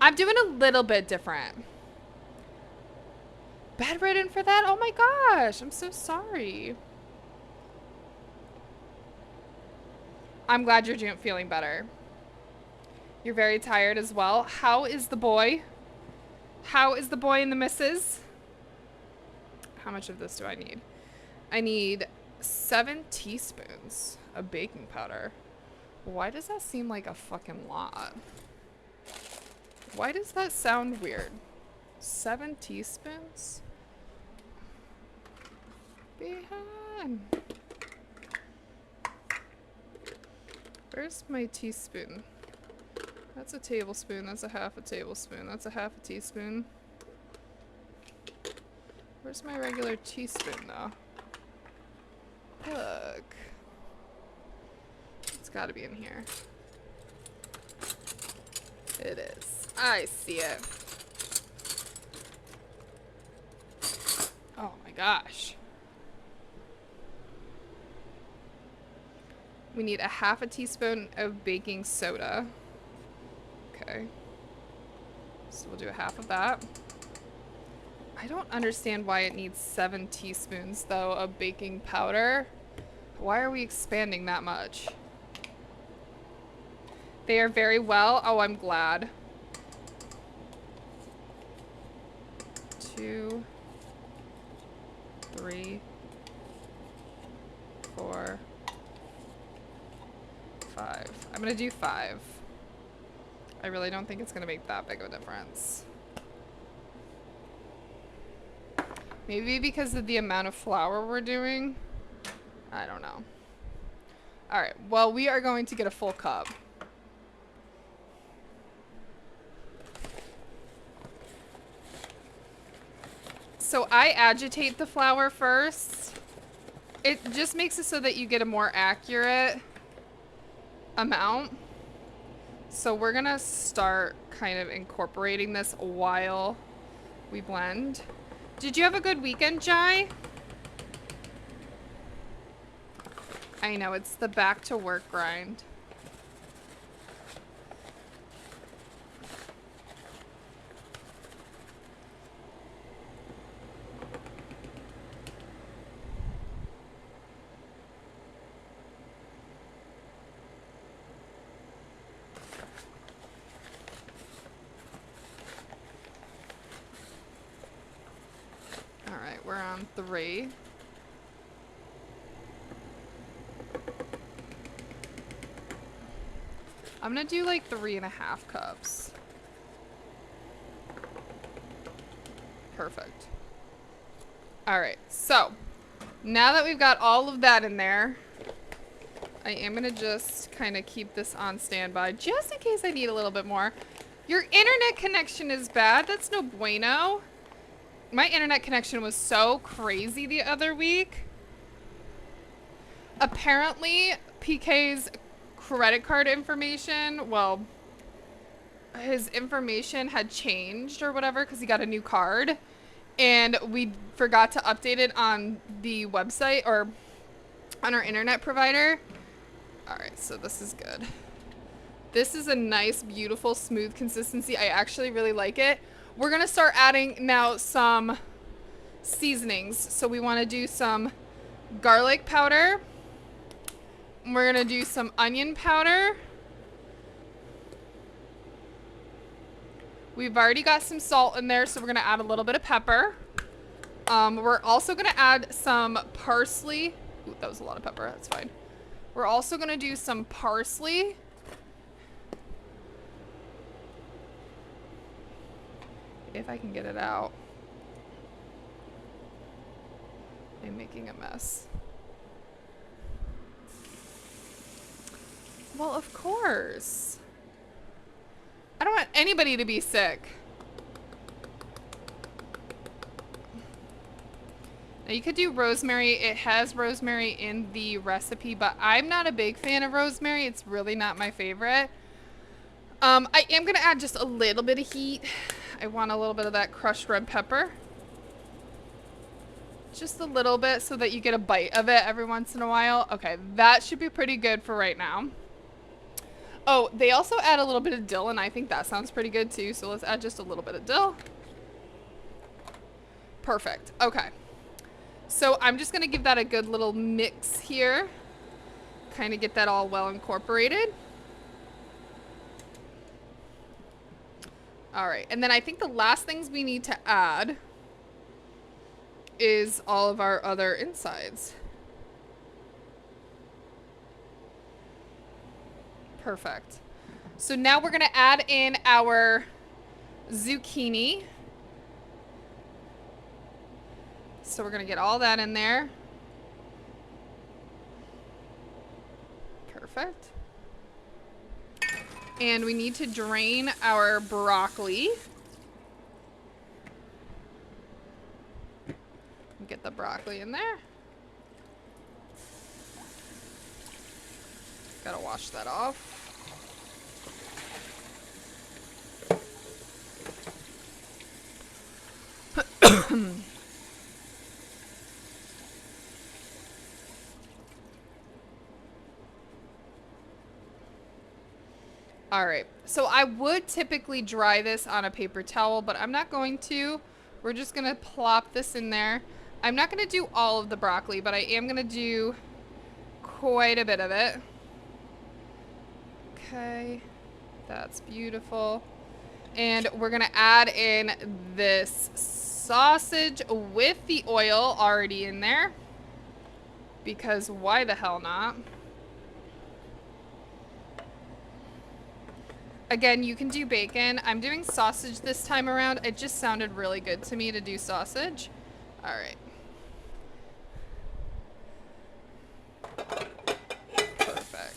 I'm doing a little bit different. Bedridden for that? Oh my gosh, I'm so sorry. I'm glad you're feeling better. You're very tired as well. How is the boy? How is the boy and the missus? How much of this do I need? I need 7 teaspoons of baking powder. Why does that seem like a fucking lot? Why does that sound weird? 7 teaspoons? Behind. Where's my teaspoon? That's a tablespoon. That's a half a tablespoon. That's a half a teaspoon. Where's my regular teaspoon though? Look. It's gotta be in here. It is. I see it. Oh my gosh. We need a half a teaspoon of baking soda. Okay. So we'll do a half of that. I don't understand why it needs 7 teaspoons though of baking powder. Why are we expanding that much? They are very well. Oh, I'm glad. 2, 3, 4, 5. I'm gonna do 5. I really don't think it's gonna make that big of a difference. Maybe because of the amount of flour we're doing. I don't know. Alright, well, we are going to get a full cup. So I agitate the flour first. It just makes it so that you get a more accurate amount. So we're gonna start kind of incorporating this while we blend. Did you have a good weekend, Jai? I know, it's the back to work grind. Alright, we're on 3. I'm gonna do like 3.5 cups. Perfect. Alright, so now that we've got all of that in there, I am gonna just kind of keep this on standby just in case I need a little bit more. Your internet connection is bad. That's no bueno. My internet connection was so crazy the other week. Apparently, PK's credit card information, well, his information had changed or whatever because he got a new card. And we forgot to update it on the website or on our internet provider. Alright, so this is good. This is a nice, beautiful, smooth consistency. I actually really like it. We're going to start adding now some seasonings. So we want to do some garlic powder. We're going to do some onion powder. We've already got some salt in there, so we're going to add a little bit of pepper. We're also going to add some parsley. Ooh, that was a lot of pepper. That's fine. We're also going to do some parsley. If I can get it out. I'm making a mess. Well, of course. I don't want anybody to be sick. Now you could do rosemary. It has rosemary in the recipe, but I'm not a big fan of rosemary. It's really not my favorite. I am going to add just a little bit of heat. I want a little bit of that crushed red pepper. Just a little bit so that you get a bite of it every once in a while. Okay, that should be pretty good for right now. Oh, they also add a little bit of dill, and I think that sounds pretty good too. So let's add just a little bit of dill. Perfect. Okay. So I'm just going to give that a good little mix here. Kind of get that all well incorporated. All right. And then I think the last things we need to add is all of our other insides. Perfect. So now we're going to add in our zucchini. So we're going to get all that in there. Perfect. And we need to drain our broccoli. Get the broccoli in there. Gotta wash that off. All right, so I would typically dry this on a paper towel, but I'm not going to. We're just gonna plop this in there. I'm not gonna do all of the broccoli, but I am gonna do quite a bit of it. Okay, that's beautiful. And we're gonna add in this sausage with the oil already in there, because why the hell not? Again, you can do bacon. I'm doing sausage this time around. It just sounded really good to me to do sausage. All right. Perfect.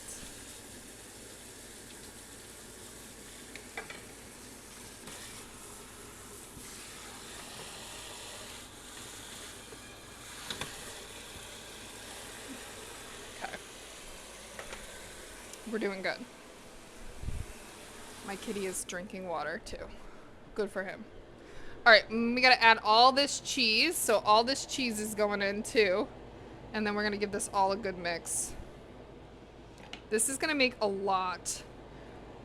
Okay. We're doing good. My kitty is drinking water too. Good for him. All right, we gotta add all this cheese. So all this cheese is going in too. And then we're gonna give this all a good mix. This is gonna make a lot.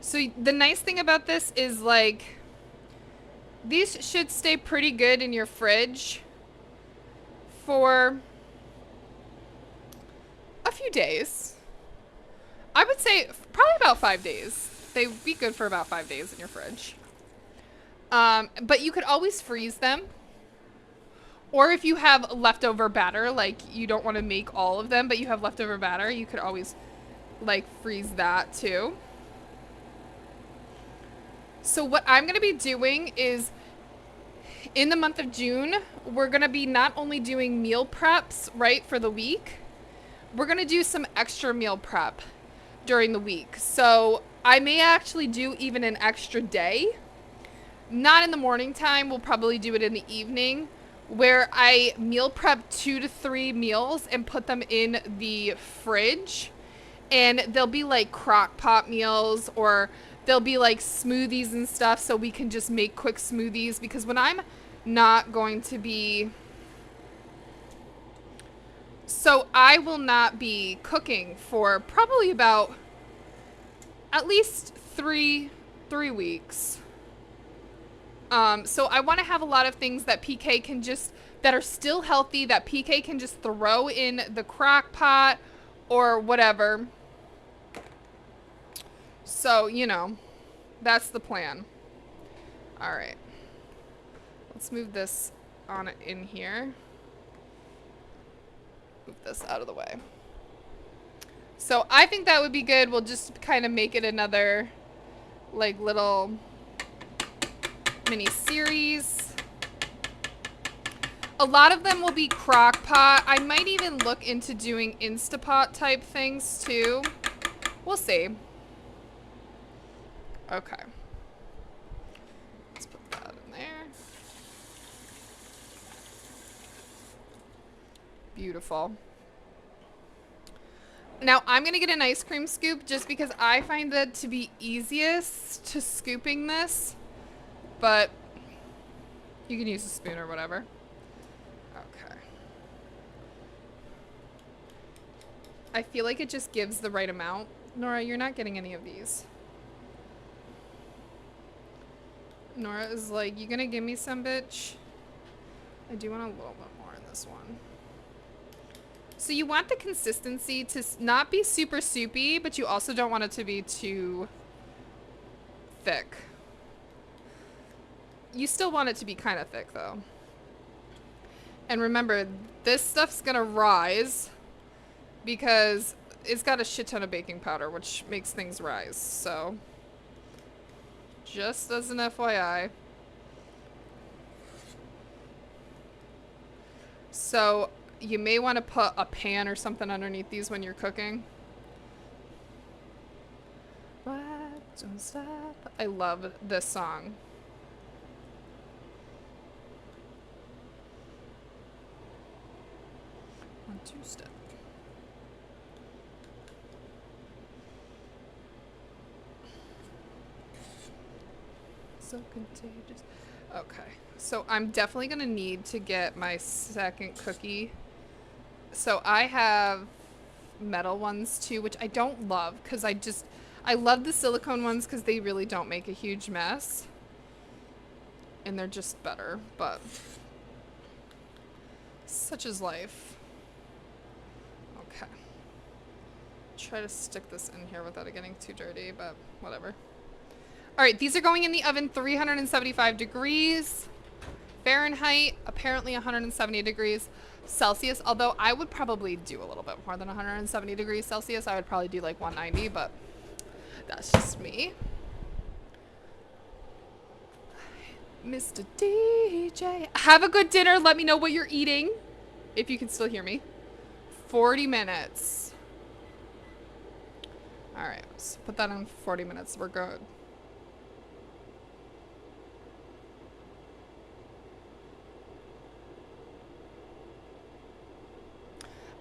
So the nice thing about this is, like, these should stay pretty good in your fridge for a few days. I would say probably about 5 days. They'd be good for about 5 days in your fridge. But you could always freeze them. Or if you have leftover batter, like you don't want to make all of them, but you have leftover batter, you could always like freeze that too. So what I'm going to be doing is, in the month of June, we're going to be not only doing meal preps, right, for the week, we're going to do some extra meal prep during the week. So I may actually do even an extra day. Not in the morning time. We'll probably do it in the evening, where I meal prep 2 to 3 meals and put them in the fridge. And they'll be like crock pot meals, or they'll be like smoothies and stuff, so we can just make quick smoothies. Because when I'm not going to be... So I will not be cooking for probably about at least three weeks. So I want to have a lot of things that PK can just, that are still healthy, that PK can just throw in the crock pot or whatever. So, you know, that's the plan. All right. Let's move this on in here. Move this out of the way. So I think that would be good. We'll just kind of make it another like little mini series. A lot of them will be crock pot. I might even look into doing Instapot type things too. We'll see. Okay. Let's put that in there. Beautiful. Now I'm gonna get an ice cream scoop just because I find that to be easiest to scooping this, but you can use a spoon or whatever. Okay. I feel like it just gives the right amount. Nora, you're not getting any of these. Nora is like, you gonna give me some, bitch? I do want a little bit more in this one. So you want the consistency to not be super soupy, but you also don't want it to be too thick. You still want it to be kind of thick though. And remember, this stuff's gonna rise because it's got a shit ton of baking powder, which makes things rise. So just as an FYI. So you may want to put a pan or something underneath these when you're cooking. What? Don't stop. I love this song. One, two, step. So contagious. Okay. So I'm definitely going to need to get my second cookie. So I have metal ones too, which I don't love because I love the silicone ones because they really don't make a huge mess. And they're just better, but such is life. Okay. Try to stick this in here without it getting too dirty, but whatever. All right, these are going in the oven 375 degrees Fahrenheit, apparently 170 degrees Celsius, although I would probably do a little bit more than 170 degrees Celsius. I would probably do like 190, but that's just me. Mr. DJ, have a good dinner. Let me know what you're eating, if you can still hear me. 40 minutes. All right, so put that on 40 minutes. We're good.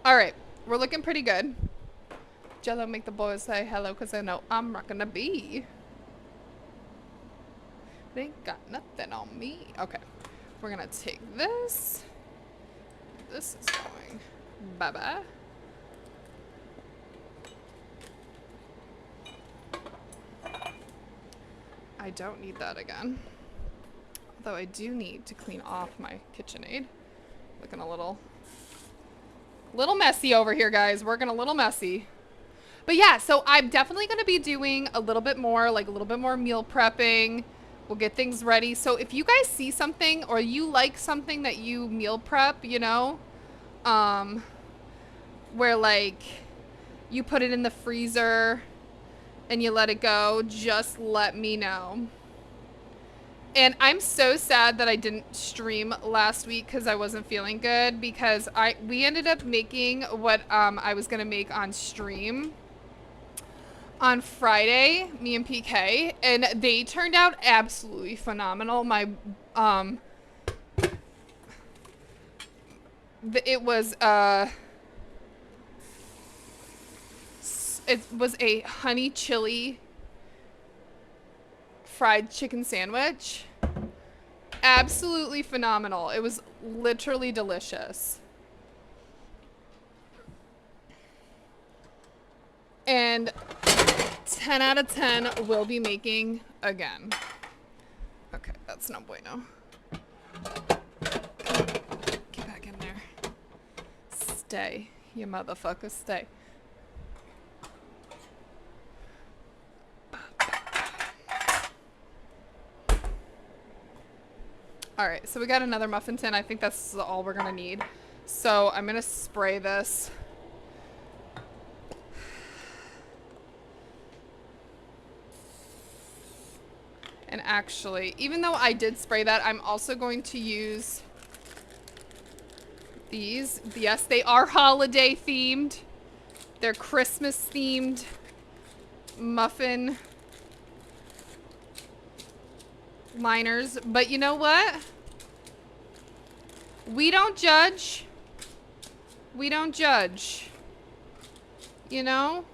All right, we're looking pretty good. Jello, make the boys say hello because I know I'm rocking the bee. They ain't got nothing on me. Okay, we're gonna take this. This is going bye-bye. I don't need that again. Although I do need to clean off my KitchenAid. Looking a little messy over here, guys. Working a little messy. But yeah, so I'm definitely going to be doing a little bit more, like a little bit more meal prepping. We'll get things ready. So if you guys see something or you like something that you meal prep, you know, where like you put it in the freezer and you let it go, just let me know. And I'm so sad that I didn't stream last week because I wasn't feeling good, because we ended up making what I was going to make on stream on Friday, me and PK, and they turned out absolutely phenomenal. It was a honey chili fried chicken sandwich. Absolutely phenomenal. It was literally delicious. And 10 out of 10 will be making again. Okay, that's no bueno. Get back in there. Stay, you motherfucker, stay. All right, so we got another muffin tin. I think that's all we're gonna need. So I'm gonna spray this. And actually, even though I did spray that, I'm also going to use these. Yes, they are holiday themed. They're Christmas themed muffin liners. But you know what? We don't judge. We don't judge. You know?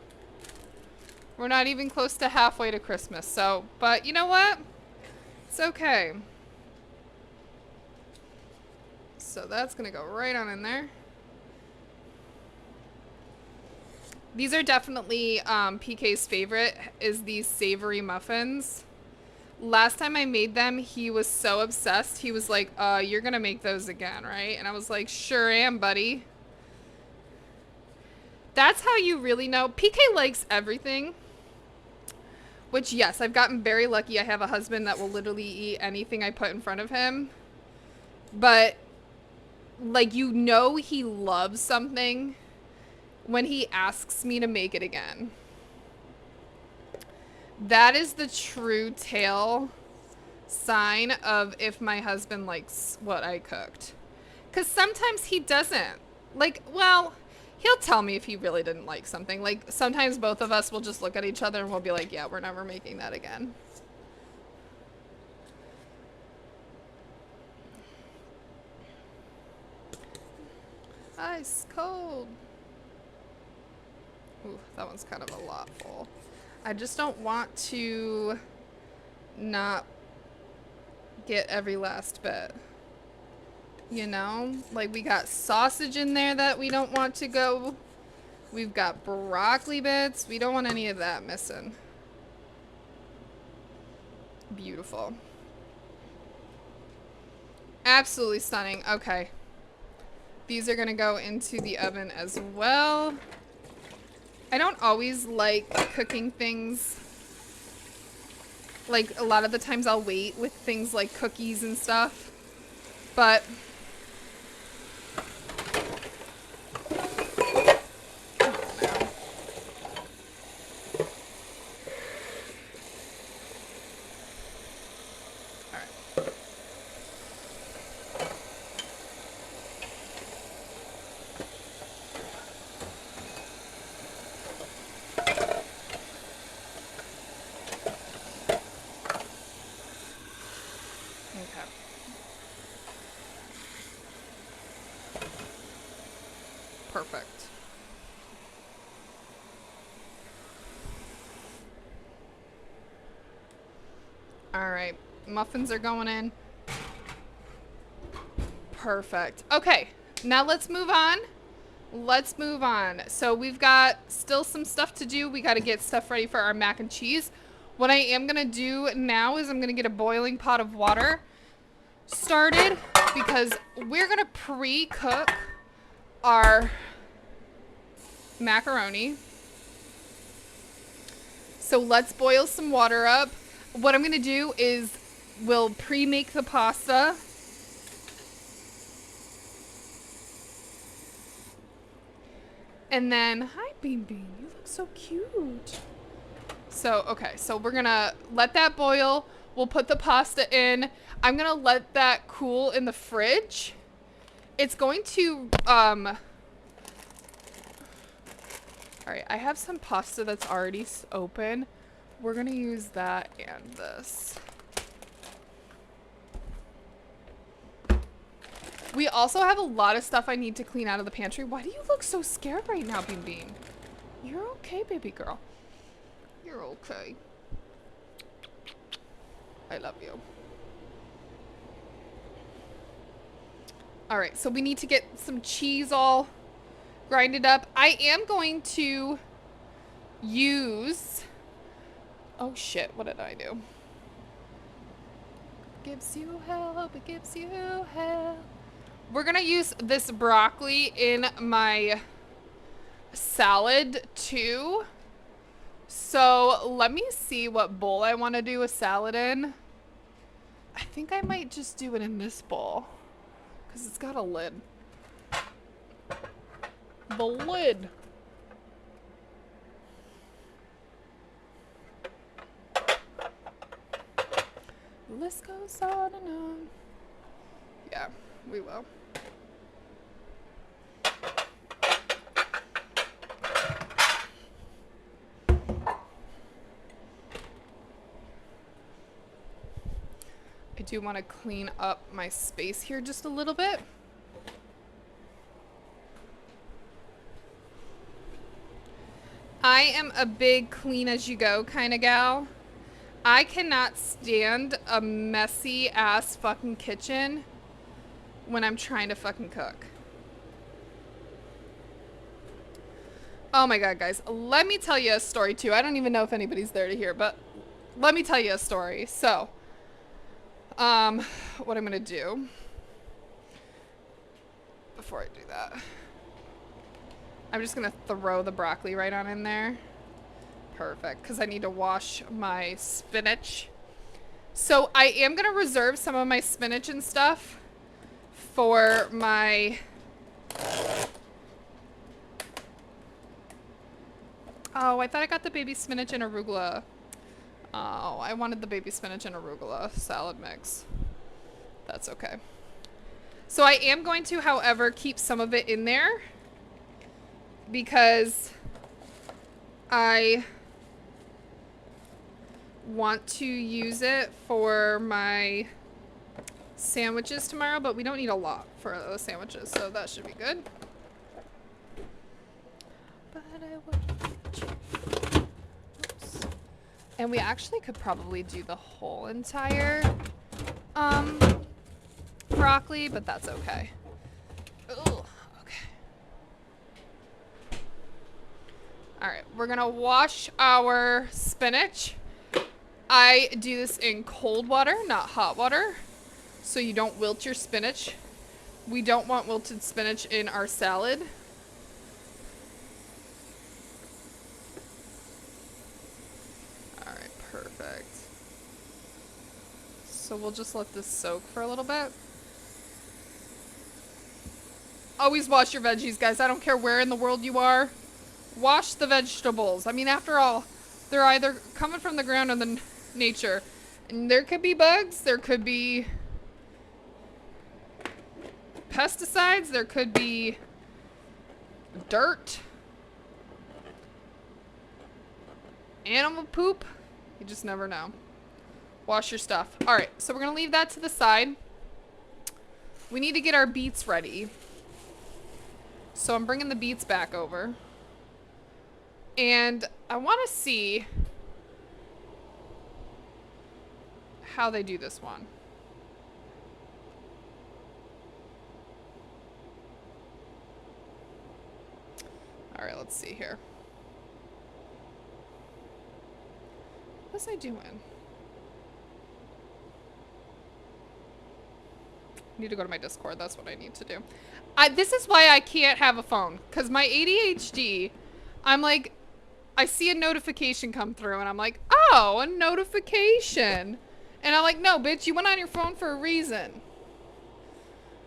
We're not even close to halfway to Christmas, so, but you know what? It's okay. So that's gonna go right on in there. These are definitely PK's favorite, is these savory muffins. Last time I made them, he was so obsessed. He was like, you're gonna make those again, right? And I was like, sure am, buddy. That's how you really know. PK likes everything. Which, yes, I've gotten very lucky. I have a husband that will literally eat anything I put in front of him. But, like, you know he loves something when he asks me to make it again. That is the true tale sign of if my husband likes what I cooked. Because sometimes he doesn't. Like, well, he'll tell me if he really didn't like something. Like, sometimes both of us will just look at each other and we'll be like, yeah, we're never making that again. Ice cold. Ooh, that one's kind of a lot full. I just don't want to not get every last bit. You know? Like, we got sausage in there that we don't want to go. We've got broccoli bits. We don't want any of that missing. Beautiful. Absolutely stunning. Okay. These are gonna go into the oven as well. I don't always like cooking things. Like, a lot of the times I'll wait with things like cookies and stuff. But perfect. All right, muffins are going in. Perfect. Okay, now let's move on. Let's move on. So we've got still some stuff to do. We got to get stuff ready for our mac and cheese. What I am going to do now is I'm going to get a boiling pot of water started because we're going to pre-cook our macaroni. So let's boil some water up. What I'm going to do is we'll pre-make the pasta. And then, hi Bean Bean, you look so cute. So, okay, so we're going to let that boil. We'll put the pasta in. I'm going to let that cool in the fridge. It's going to, all right, I have some pasta that's already open. We're going to use that and this. We also have a lot of stuff I need to clean out of the pantry. Why do you look so scared right now, Bean Bean? You're okay, baby girl. You're okay. I love you. All right, so we need to get some cheese all grinded up. I am going to use... Oh shit, what did I do? Gives you help, it gives you help. We're gonna use this broccoli in my salad too. So let me see what bowl I want to do a salad in. I think I might just do it in this bowl because it's got a lid. The lid. The list goes on and on. Yeah, we will. I do want to clean up my space here just a little bit. I am a big clean as you go kind of gal. I cannot stand a messy ass fucking kitchen when I'm trying to fucking cook. Oh my god, guys. Let me tell you a story too. I don't even know if anybody's there to hear, but let me tell you a story. So, what I'm gonna do before I do that, I'm just gonna throw the broccoli right on in there. Perfect, because I need to wash my spinach. So I am gonna reserve some of my spinach and stuff for my... Oh, I thought I got the baby spinach and arugula. Oh, I wanted the baby spinach and arugula salad mix. That's okay. So I am going to, however, keep some of it in there because I want to use it for my sandwiches tomorrow, but we don't need a lot for those sandwiches, so that should be good. But I will... Oops. And we actually could probably do the whole entire broccoli, but that's okay. Ugh, okay. All right, we're gonna wash our spinach. I do this in cold water, not hot water, so you don't wilt your spinach. We don't want wilted spinach in our salad. All right, perfect. So we'll just let this soak for a little bit. Always wash your veggies, guys. I don't care where in the world you are. Wash the vegetables. I mean, after all, they're either coming from the ground or the nature. And there could be bugs. There could be pesticides. There could be dirt. Animal poop. You just never know. Wash your stuff. All right, so we're going to leave that to the side. We need to get our beets ready. So I'm bringing the beets back over. And I want to see how they do this one. All right, let's see here. What was I doing? I need to go to my Discord. That's what I need to do. This is why I can't have a phone. Because my ADHD, I'm like, I see a notification come through and I'm like, oh, a notification. And I'm like, no, bitch, you went on your phone for a reason.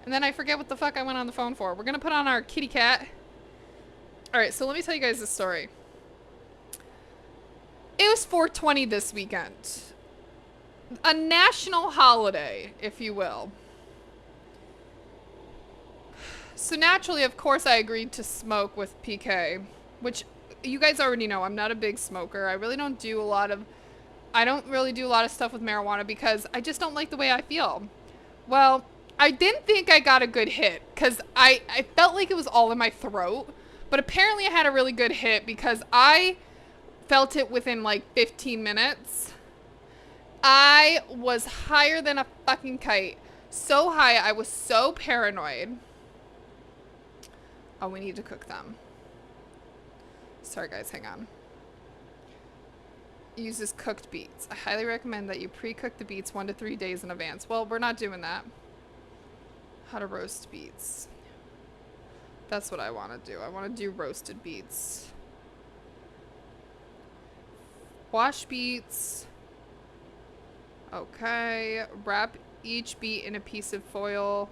And then I forget what the fuck I went on the phone for. We're going to put on our kitty cat. All right, so let me tell you guys this story. It was 420 this weekend. A national holiday, if you will. So naturally, of course, I agreed to smoke with PK, which you guys already know I'm not a big smoker. I really don't do a lot of, I don't really do a lot of stuff with marijuana because I just don't like the way I feel. Well, I didn't think I got a good hit because I felt like it was all in my throat, but apparently I had a really good hit because I felt it within like 15 minutes. I was higher than a fucking kite. So high, I was so paranoid. Oh, we need to cook them. Sorry, guys, hang on. Uses cooked beets. I highly recommend that you pre-cook the beets 1 to 3 days in advance. Well, we're not doing that. How to roast beets. That's what I want to do. I want to do roasted beets. Wash beets. Okay. Wrap each beet in a piece of foil.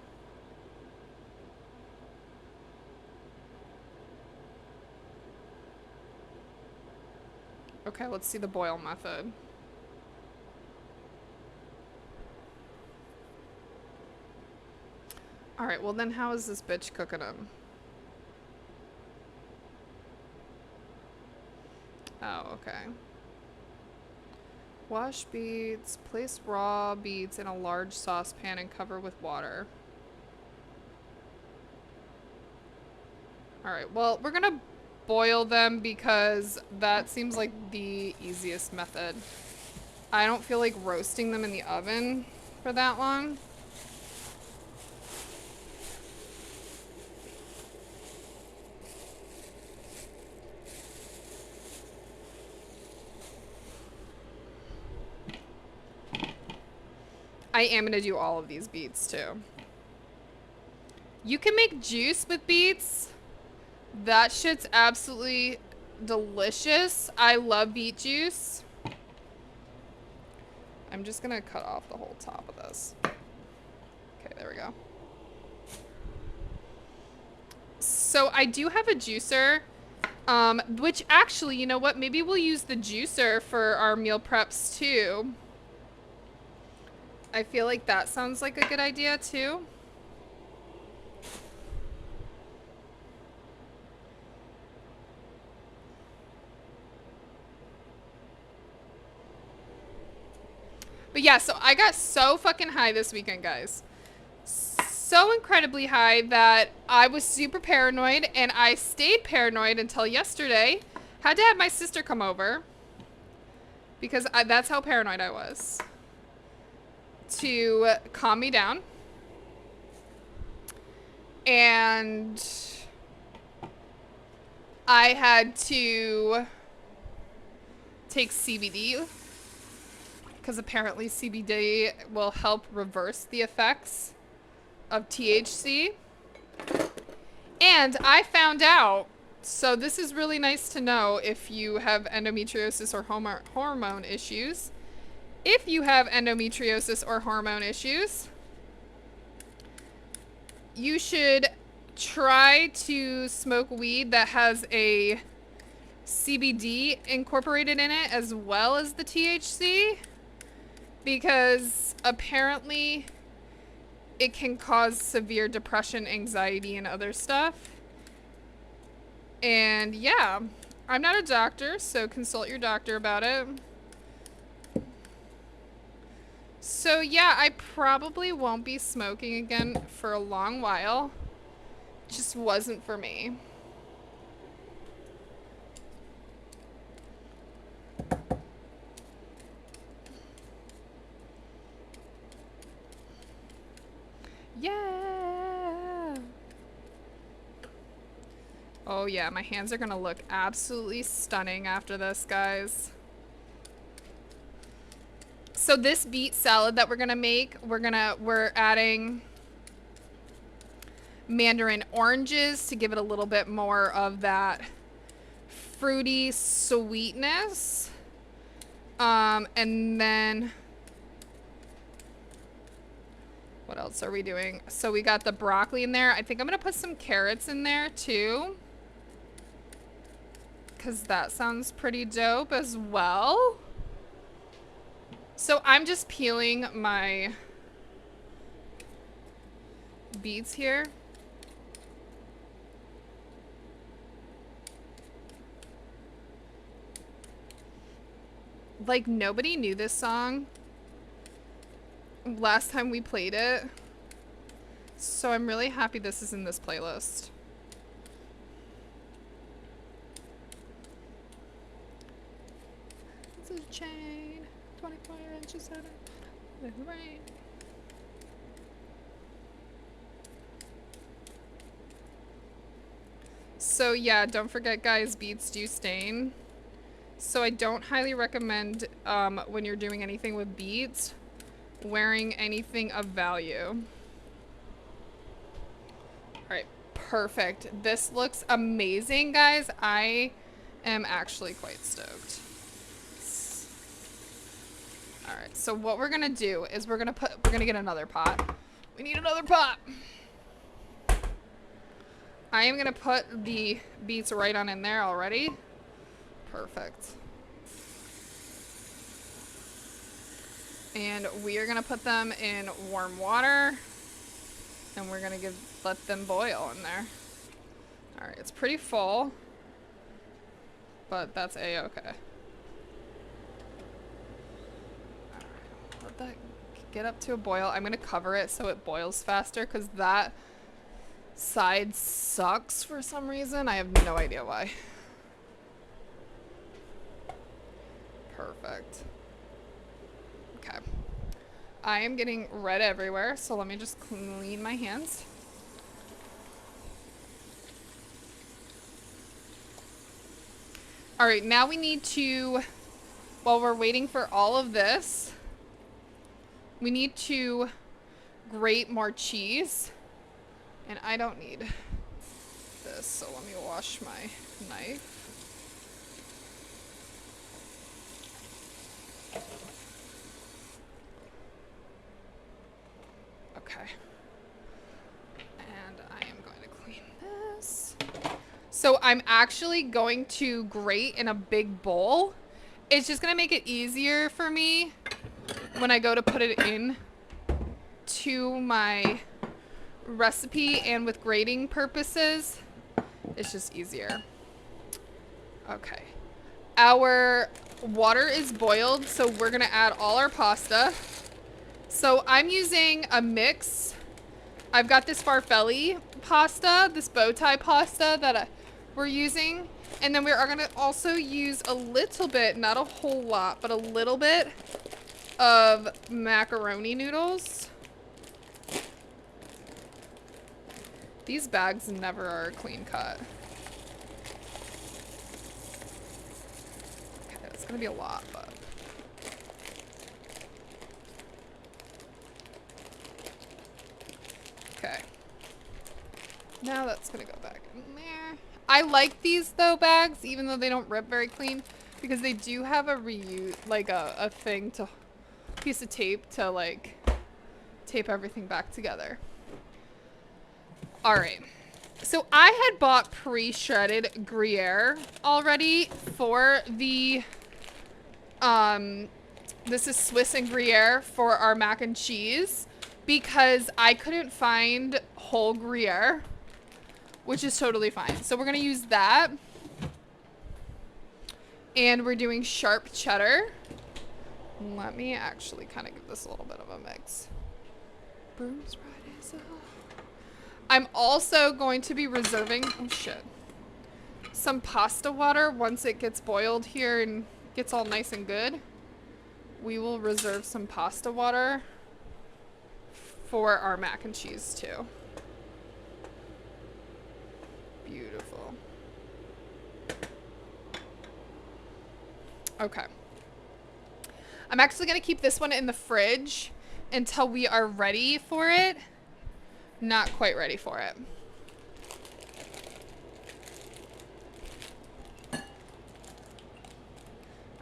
Okay, let's see the boil method. Alright, well then how is this bitch cooking them? Oh, okay. Wash beets. Place raw beets in a large saucepan and cover with water. Alright, well, we're gonna boil them because that seems like the easiest method. I don't feel like roasting them in the oven for that long. I am gonna do all of these beets too. You can make juice with beets. That shit's absolutely delicious. I love beet juice. I'm just gonna cut off the whole top of this. Okay, there we go. So I do have a juicer, which actually, you know what? Maybe we'll use the juicer for our meal preps too. I feel like that sounds like a good idea too. But yeah, so I got so fucking high this weekend, guys. So incredibly high that I was super paranoid, and I stayed paranoid until yesterday. Had to have my sister come over because that's how paranoid I was, to calm me down. And I had to take CBD because apparently CBD will help reverse the effects of THC. And I found out, so this is really nice to know if you have endometriosis or hormone issues. If you have endometriosis or hormone issues, you should try to smoke weed that has a CBD incorporated in it as well as the THC, because apparently it can cause severe depression, anxiety, and other stuff. And yeah, I'm not a doctor, so consult your doctor about it. So yeah, I probably won't be smoking again for a long while. Just wasn't for me. Yeah. Oh yeah, my hands are gonna look absolutely stunning after this, guys. So this beet salad that we're gonna make, we're adding mandarin oranges to give it a little bit more of that fruity sweetness. And then what else are we doing? So we got the broccoli in there. I think I'm gonna put some carrots in there too, because that sounds pretty dope as well. So I'm just peeling my beets here. Like, nobody knew this song last time we played it, so I'm really happy this is in this playlist. It's a chain, 24 inches out of the rain. So yeah, don't forget, guys, beets do stain. So I don't highly recommend, when you're doing anything with beets, wearing anything of value. Alright, perfect. This looks amazing, guys. I am actually quite stoked. Alright, so what we're gonna do is we're gonna get another pot. We need another pot. I am gonna put the beets right on in there already. Perfect. And we are gonna put them in warm water, and we're gonna let them boil in there. All right, it's pretty full, but that's a-okay. All right, let that get up to a boil. I'm gonna cover it so it boils faster, because that side sucks for some reason. I have no idea why. Perfect. Okay. I am getting red everywhere, so let me just clean my hands. All right, now we need to, while we're waiting for all of this, we need to grate more cheese. And I don't need this, so let me wash my knife. Okay. And I am going to clean this. So I'm actually going to grate in a big bowl. It's just going to make it easier for me when I go to put it in to my recipe, and with grating purposes, it's just easier. Okay. Our water is boiled, so we're going to add all our pasta. So I'm using a mix. I've got this farfalle pasta, this bow tie pasta that we're using. And then we are going to also use a little bit, not a whole lot, but a little bit of macaroni noodles. These bags never are clean cut. Okay, it's going to be a lot, but... Okay. Now that's gonna go back in there. I like these though bags, even though they don't rip very clean, because they do have a reuse, like a thing to, piece of tape to like tape everything back together. All right. So I had bought pre-shredded Gruyere already for the, this is Swiss and Gruyere for our mac and cheese, because I couldn't find whole Gruyere, which is totally fine. So we're going to use that. And we're doing sharp cheddar. Let me actually kind of give this a little bit of a mix. I'm also going to be reserving, oh shit, some pasta water once it gets boiled here and gets all nice and good. We will reserve some pasta water for our mac and cheese too. Beautiful. Okay. I'm actually going to keep this one in the fridge until we are ready for it. Not quite ready for it.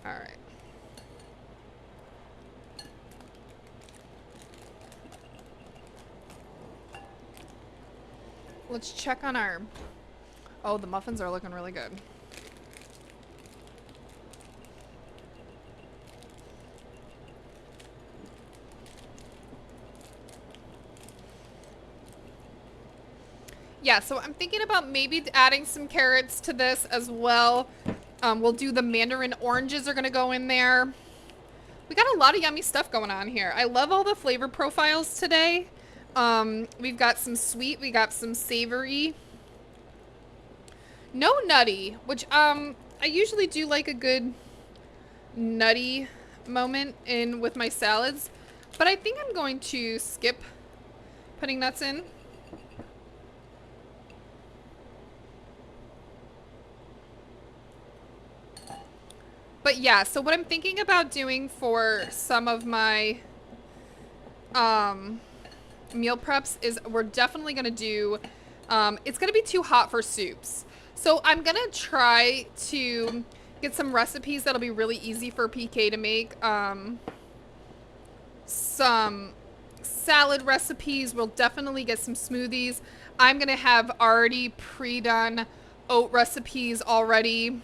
All right. Let's check on our... Oh, the muffins are looking really good. Yeah, so I'm thinking about maybe adding some carrots to this as well. We'll do the mandarin oranges are going to go in there. We got a lot of yummy stuff going on here. I love all the flavor profiles today. We've got some sweet, we got some savory. No nutty, which I usually do like a good nutty moment in with my salads, but I think I'm going to skip putting nuts in. But yeah, so what I'm thinking about doing for some of my meal preps is we're definitely going to do, it's going to be too hot for soups. So I'm going to try to get some recipes that'll be really easy for PK to make. Some salad recipes. We'll definitely get some smoothies. I'm going to have already pre-done oat recipes already,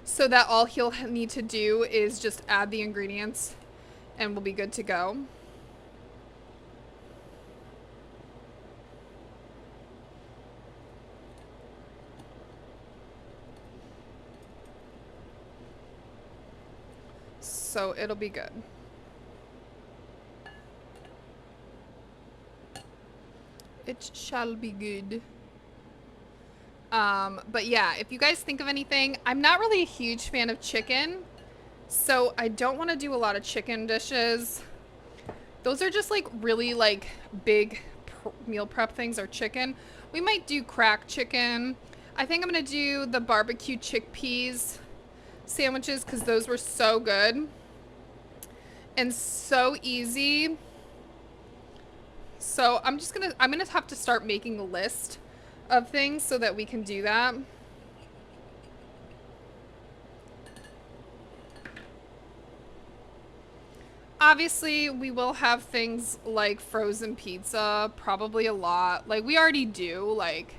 so that all he'll need to do is just add the ingredients and we'll be good to go. So it'll be good. It shall be good. But yeah, if you guys think of anything, I'm not really a huge fan of chicken. So I don't want to do a lot of chicken dishes. Those are just like really like big meal prep things, or chicken. We might do cracked chicken. I think I'm going to do the barbecue chickpeas sandwiches because those were so good and so easy. So I'm gonna have to start making a list of things so that we can do that. Obviously, we will have things like frozen pizza, probably a lot. Like we already do. Like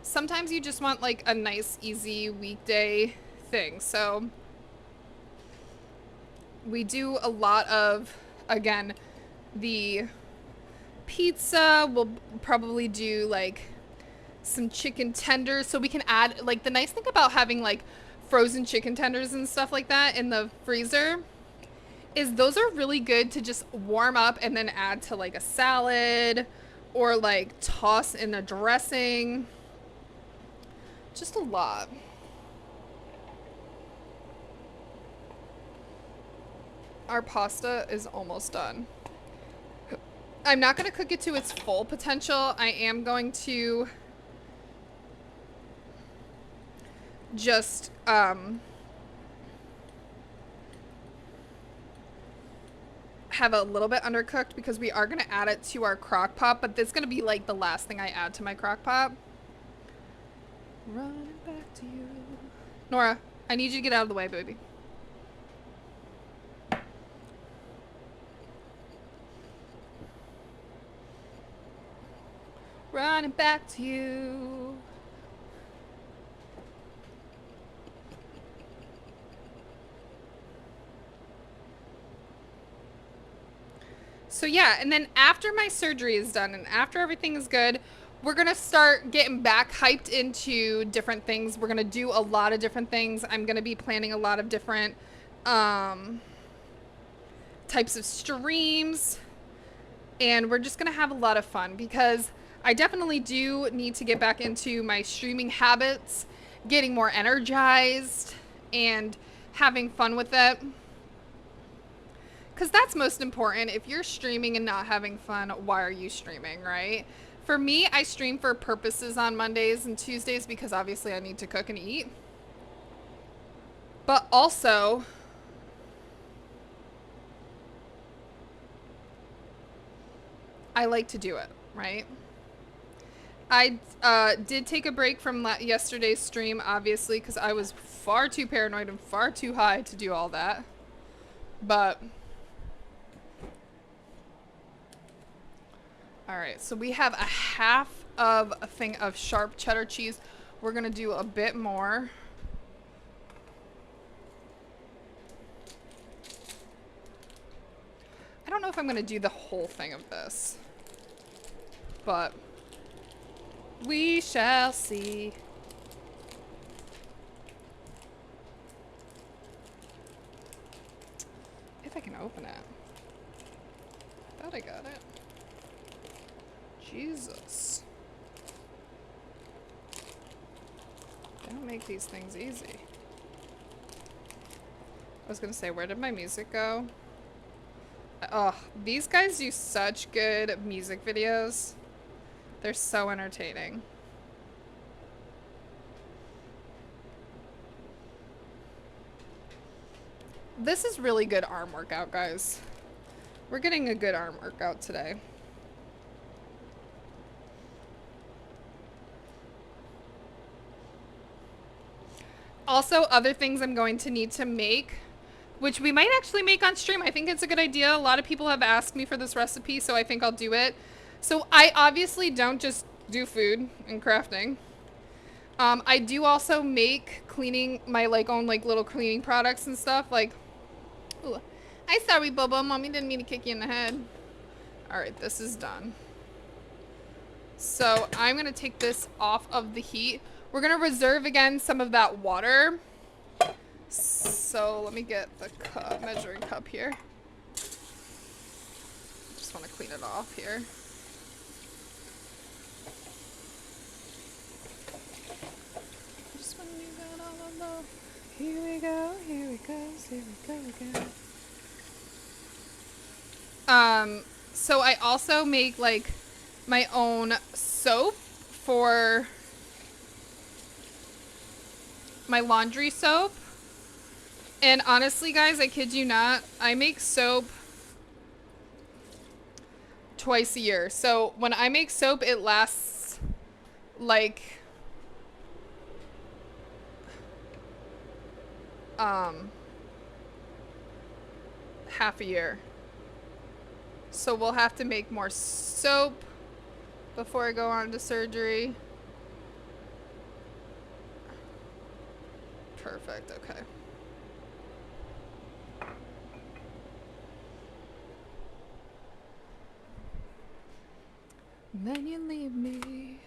sometimes you just want like a nice, easy weekday thing. So we do a lot of, again, the pizza. We'll probably do like some chicken tenders, so we can add, like, the nice thing about having like frozen chicken tenders and stuff like that in the freezer is those are really good to just warm up and then add to like a salad or like toss in a dressing. Just a lot. Our pasta is almost done. I'm not going to cook it to its full potential. I am going to just have a little bit undercooked because we are going to add it to our crock pot, but this is going to be like the last thing I add to my crock pot. Running back to you. Nora, I need you to get out of the way, baby. Running back to you. So yeah, and then after my surgery is done and after everything is good, we're going to start getting back hyped into different things. We're going to do a lot of different things. I'm going to be planning a lot of different types of streams. And we're just going to have a lot of fun because I definitely do need to get back into my streaming habits, getting more energized and having fun with it. Because that's most important. If you're streaming and not having fun, why are you streaming, right? For me, I stream for purposes on Mondays and Tuesdays because obviously I need to cook and eat. But also, I like to do it, right? I did take a break from yesterday's stream, obviously, because I was far too paranoid and far too high to do all that. But all right, so we have a half of a thing of sharp cheddar cheese. We're gonna do a bit more. I don't know if I'm gonna do the whole thing of this, but we shall see. If I can open it. I thought I got it. Jesus. They don't make these things easy. I was gonna say, where did my music go? Oh, these guys do such good music videos. They're so entertaining. This is really good arm workout, guys. We're getting a good arm workout today. Also, other things I'm going to need to make, which we might actually make on stream. I think it's a good idea. A lot of people have asked me for this recipe, so I think I'll do it. So I obviously don't just do food and crafting. I do also make cleaning, my own little cleaning products and stuff. Like, ooh, I'm sorry, Bobo. Mommy didn't mean to kick you in the head. All right, this is done. So I'm gonna take this off of the heat. We're gonna reserve again some of that water. So let me get the measuring cup here. Just want to clean it off here. Just want to leave that all alone Here we go, here we go, here we go again. So I also make like my own soap for my laundry soap. And honestly, guys, I kid you not, I make soap twice a year. So when I make soap, it lasts like half a year. So we'll have to make more soap before I go on to surgery. Perfect, okay. And then you leave me.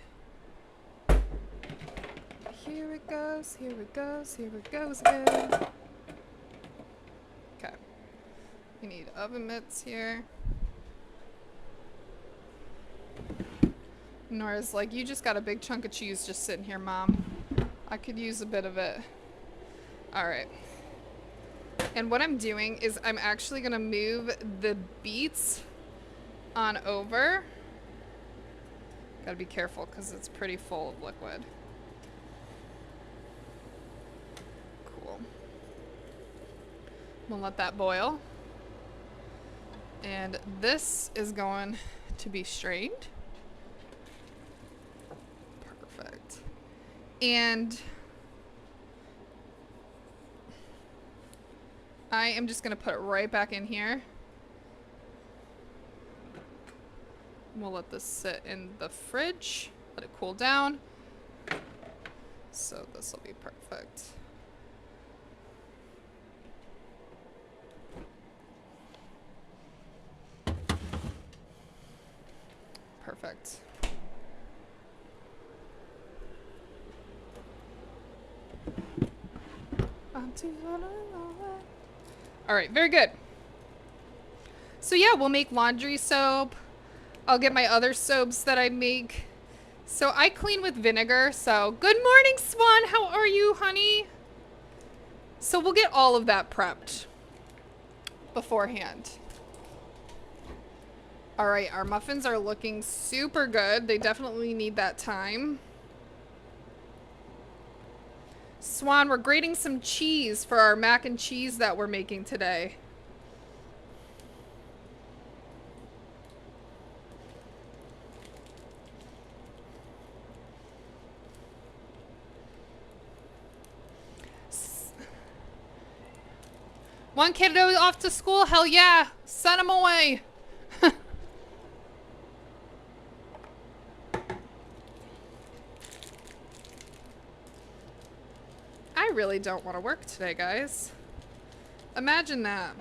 Here it goes, here it goes, here it goes again. Okay. We need oven mitts here. Nora's like, you just got a big chunk of cheese just sitting here, Mom. I could use a bit of it. Alright. And what I'm doing is I'm actually going to move the beets on over. Gotta be careful because it's pretty full of liquid. Cool. We'll let that boil. And this is going to be strained. Perfect. And I am just going to put it right back in here. We'll let this sit in the fridge, let it cool down. So this will be perfect. Perfect. All right, very good. So yeah, we'll make laundry soap. I'll get my other soaps that I make. So I clean with vinegar. So good morning, Swan. How are you, honey? So we'll get all of that prepped beforehand. All right, our muffins are looking super good. They definitely need that time. Swan, we're grating some cheese for our mac and cheese that we're making today. One kiddo off to school? Hell yeah. Send him away. I really don't want to work today, guys. Imagine that.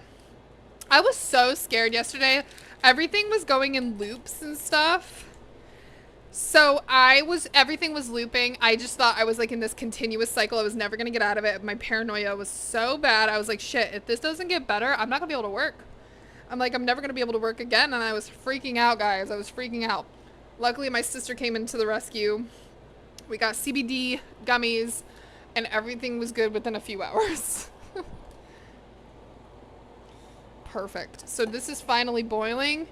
I was so scared yesterday. Everything was going in loops and stuff. So everything was looping. I just thought I was like in this continuous cycle. I was never going to get out of it. My paranoia was so bad. I was like, shit, if this doesn't get better, I'm not going to be able to work. I'm like, I'm never going to be able to work again. And I was freaking out, guys. I was freaking out. Luckily, my sister came into the rescue. We got CBD gummies and everything was good within a few hours. Perfect. So this is finally boiling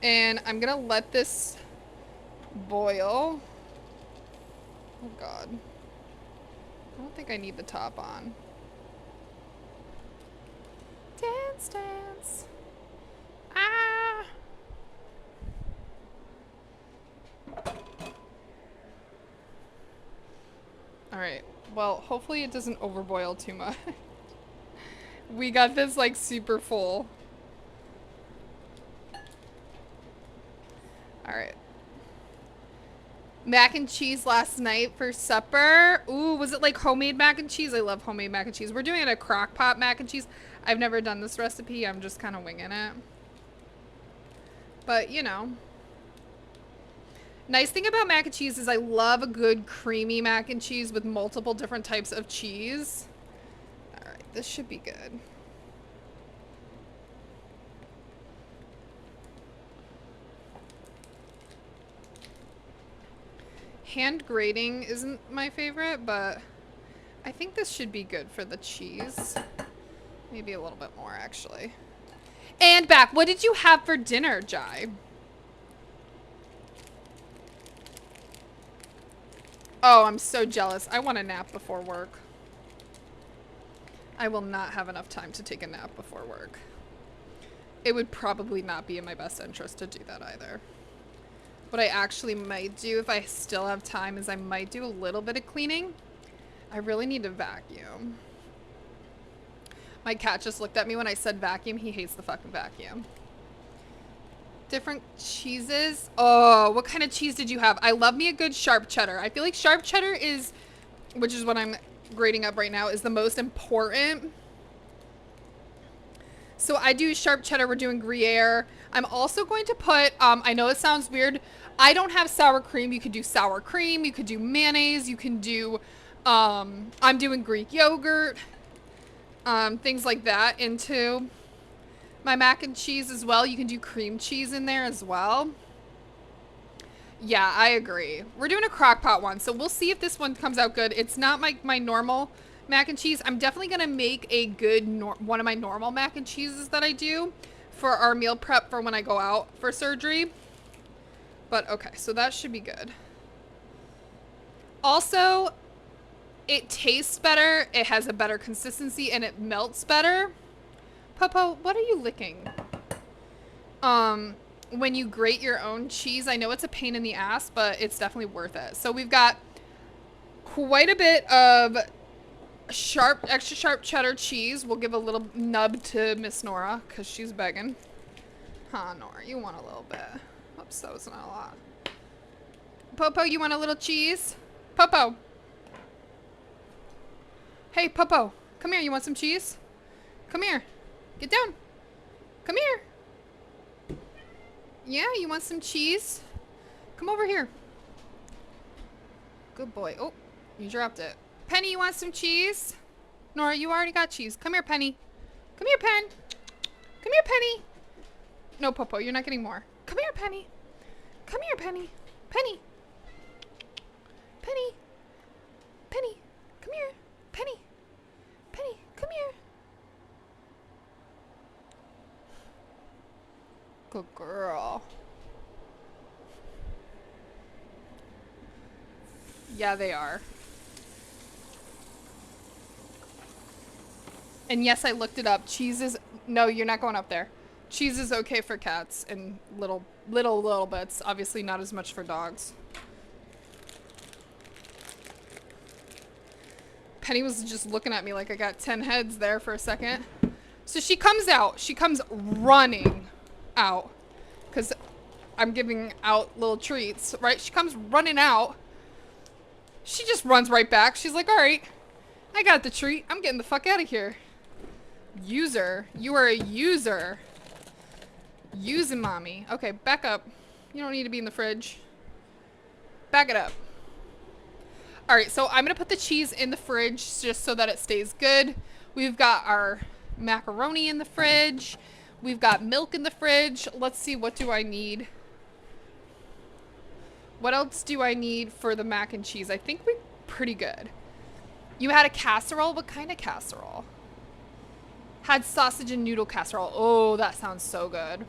and I'm going to let this boil. Oh God. I don't think I need the top on. Dance, dance. Ah. All right. Well, hopefully it doesn't overboil too much. We got this like super full. All right. Mac and cheese last night for supper. Ooh, was it like homemade mac and cheese? I love homemade mac and cheese. We're doing it a crock pot mac and cheese. I've never done this recipe. I'm just kind of winging it. But, you know. Nice thing about mac and cheese is I love a good creamy mac and cheese with multiple different types of cheese. All right, this should be good. Hand grating isn't my favorite, but I I think this should be good for the cheese. Maybe a little bit more, actually. And back. What did you have for dinner, Jai? Oh, I'm so jealous. I want a nap before work. I will not have enough time to take a nap before work. It would probably not be in my best interest to do that either. What I actually might do if I still have time is I might do a little bit of cleaning. I really need to vacuum. My cat just looked at me when I said vacuum. He hates the fucking vacuum. Different cheeses. Oh, what kind of cheese did you have? I love me a good sharp cheddar. I feel like sharp cheddar is, which is what I'm grading up right now, is the most important. So I do sharp cheddar. We're doing Gruyere. I'm also going to put, I know it sounds weird. I don't have sour cream. You could do sour cream. You could do mayonnaise. You can do, I'm doing Greek yogurt. Things like that into my mac and cheese as well. You can do cream cheese in there as well. Yeah, I agree. We're doing a crock pot one, so we'll see if this one comes out good. It's not my normal mac and cheese. I'm definitely going to make a good one of my normal mac and cheeses that I do for our meal prep for when I go out for surgery. But okay, so that should be good. Also, it tastes better, it has a better consistency, and it melts better. Popo, what are you licking? When you grate your own cheese, I know it's a pain in the ass, but it's definitely worth it. So we've got quite a bit of extra sharp cheddar cheese. We'll give a little nub to Miss Nora, because she's begging. Huh, Nora, you want a little bit. Oops, that was not a lot. Popo, you want a little cheese? Popo. Hey, Popo, come here. You want some cheese? Come here. Get down. Come here. Yeah, you want some cheese? Come over here. Good boy. Oh, you dropped it. Penny, you want some cheese? Nora, you already got cheese. Come here, Penny. Come here, Pen. Come here, Penny. No, Popo, you're not getting more. Come here, Penny. Come here, Penny. Penny. Penny. Penny. Come here. Penny. Penny, come here. Good girl. Yeah, they are. And yes, I looked it up. Cheese is... No, you're not going up there. Cheese is okay for cats in little bits. Obviously not as much for dogs. Penny was just looking at me like I got 10 heads there for a second. So she comes out. She comes running out. Because I'm giving out little treats, right? She comes running out. She just runs right back. She's like, all right, I got the treat. I'm getting the fuck out of here. User. You are a user. Using mommy. Okay, back up. You don't need to be in the fridge. Back it up. All right, so I'm going to put the cheese in the fridge just so that it stays good. We've got our macaroni in the fridge. We've got milk in the fridge. Let's see, what do I need? What else do I need for the mac and cheese? I think we're pretty good. You had a casserole? What kind of casserole? Had sausage and noodle casserole. Oh, that sounds so good.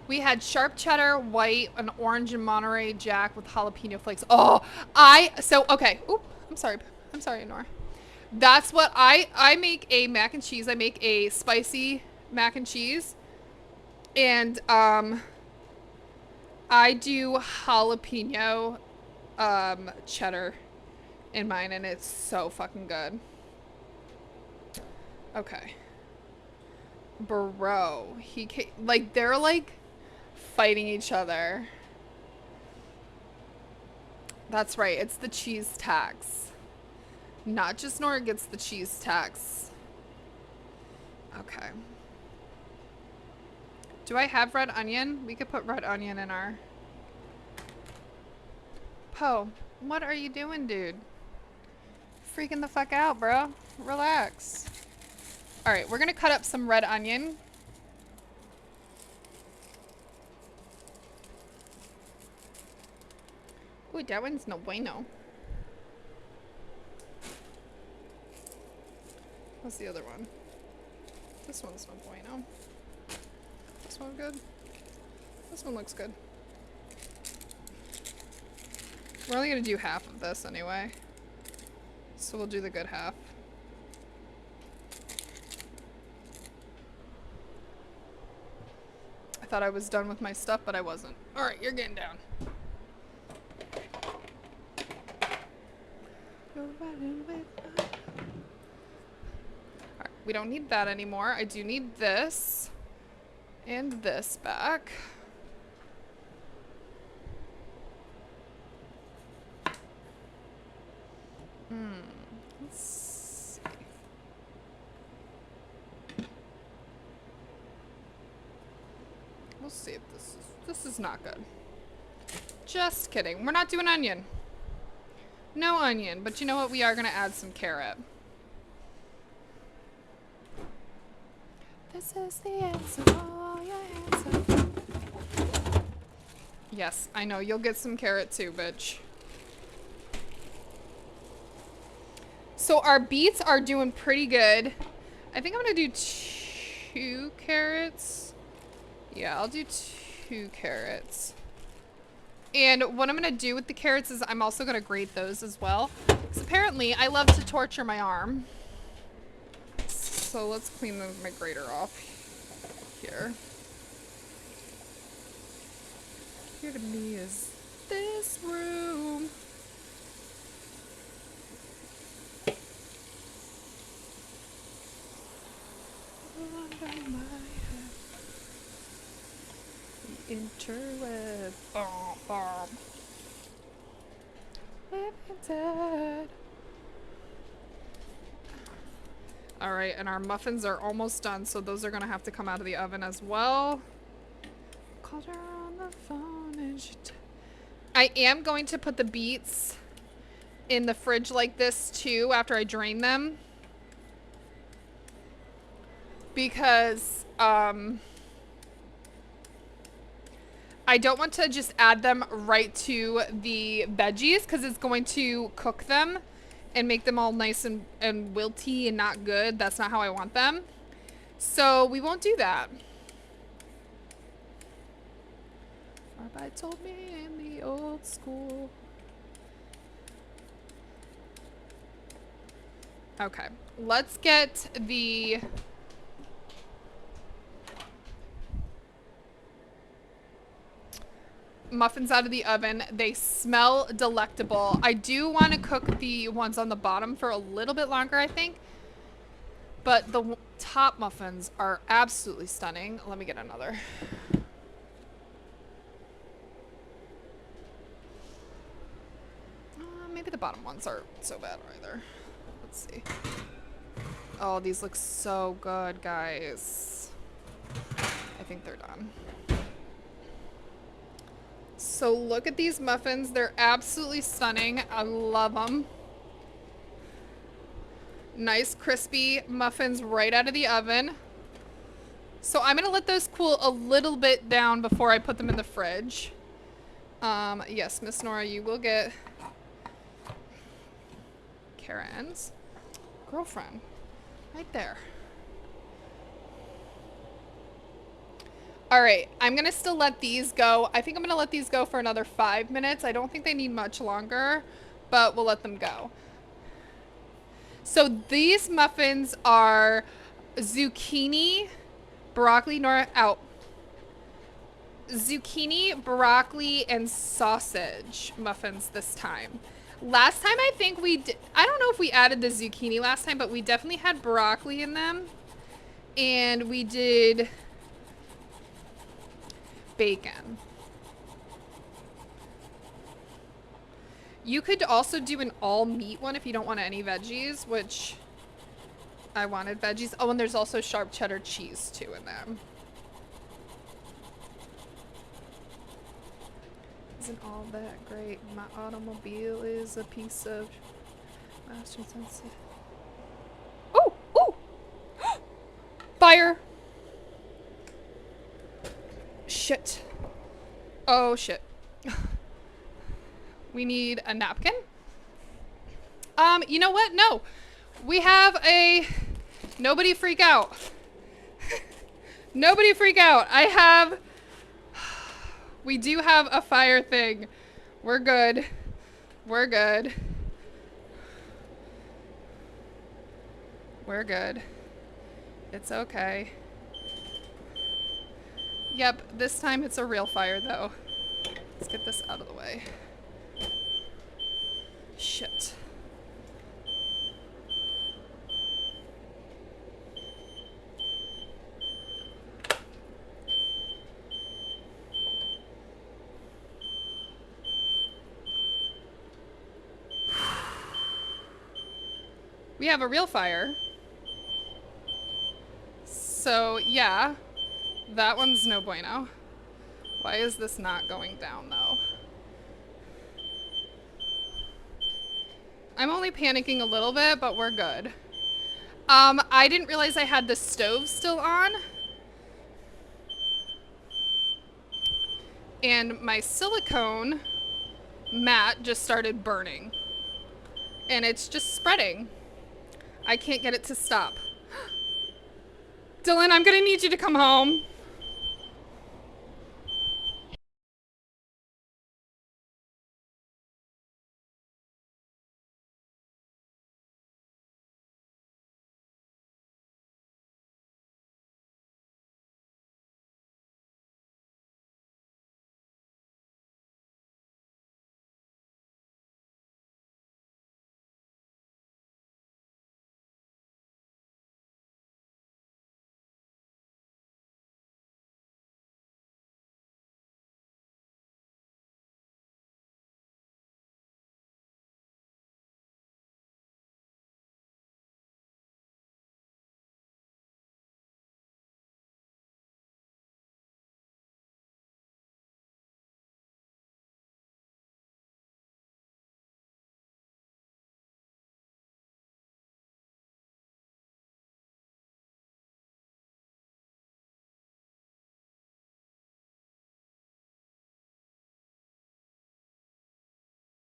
We had sharp cheddar, white, an orange and Monterey Jack with jalapeno flakes. Oh, okay. Oop, I'm sorry, Nora. That's what I make a mac and cheese. I make a spicy mac and cheese. And, I do jalapeno, cheddar in mine, and it's so fucking good. Okay. Bro, they're like fighting each other. That's right, it's the cheese tax. Not just Nora gets the cheese tax. Okay. Do I have red onion? We could put red onion in our... Poe, what are you doing, dude? Freaking the fuck out, bro. Relax. Alright, we're gonna cut up some red onion. Ooh, that one's no bueno. What's the other one? This one's no bueno. This one good? This one looks good. We're only gonna do half of this anyway. So we'll do the good half. I thought I was done with my stuff, but I wasn't. Alright, you're getting down. Alright, we don't need that anymore. I do need this. And this back. Let's see. We'll see if this is not good. Just kidding. We're not doing onion. No onion, but you know what? We are gonna add some carrot. This is the answer, all your answer. Yes, I know. You'll get some carrot too, bitch. So our beets are doing pretty good. I think I'm gonna do 2 carrots. Yeah, I'll do 2 carrots. And what I'm gonna do with the carrots is I'm also gonna grate those as well. Because apparently I love to torture my arm. So let's clean my grater off here. Here to me is this room. Under my head. The interweb. Bomb, bomb. Living dead. Alright, and our muffins are almost done, so those are gonna have to come out of the oven as well. Called her on the phone and she I am going to put the beets in the fridge like this too after I drain them. Because, I don't want to just add them right to the veggies because it's going to cook them and make them all nice and wilty and not good. That's not how I want them. So we won't do that. Rabbi told me in the old school. Okay, let's get the muffins out of the oven. They smell delectable. I do want to cook the ones on the bottom for a little bit longer, I think. But the top muffins are absolutely stunning. Let me get another. Maybe the bottom ones aren't so bad either. Let's see. Oh, these look so good, guys. I think they're done. So look at these muffins. They're absolutely stunning. I love them. Nice crispy muffins right out of the oven. So I'm going to let those cool a little bit down before I put them in the fridge. Yes, Miss Nora, you will get Karen's girlfriend right there. All right, I'm gonna still let these go. I think I'm gonna let these go for another 5 minutes. I don't think they need much longer, but we'll let them go. So these muffins are zucchini, broccoli, zucchini, broccoli, and sausage muffins this time. Last time I think we did, I don't know if we added the zucchini last time, but we definitely had broccoli in them. And we did bacon. You could also do an all meat one if you don't want any veggies, which I wanted veggies. Oh, and there's also sharp cheddar cheese too in them. Isn't all that great? My automobile is a piece of master sensitive. Oh, oh! Fire! Shit. Oh, shit. We need a napkin. You know what? No. We have a... Nobody freak out. Nobody freak out. We do have a fire thing. We're good. We're good. We're good. It's okay. Yep, this time it's a real fire though. Let's get this out of the way. Shit. We have a real fire. So, yeah. That one's no bueno. Why is this not going down, though? I'm only panicking a little bit, but we're good. I didn't realize I had the stove still on. And my silicone mat just started burning. And it's just spreading. I can't get it to stop. Dylan, I'm gonna need you to come home.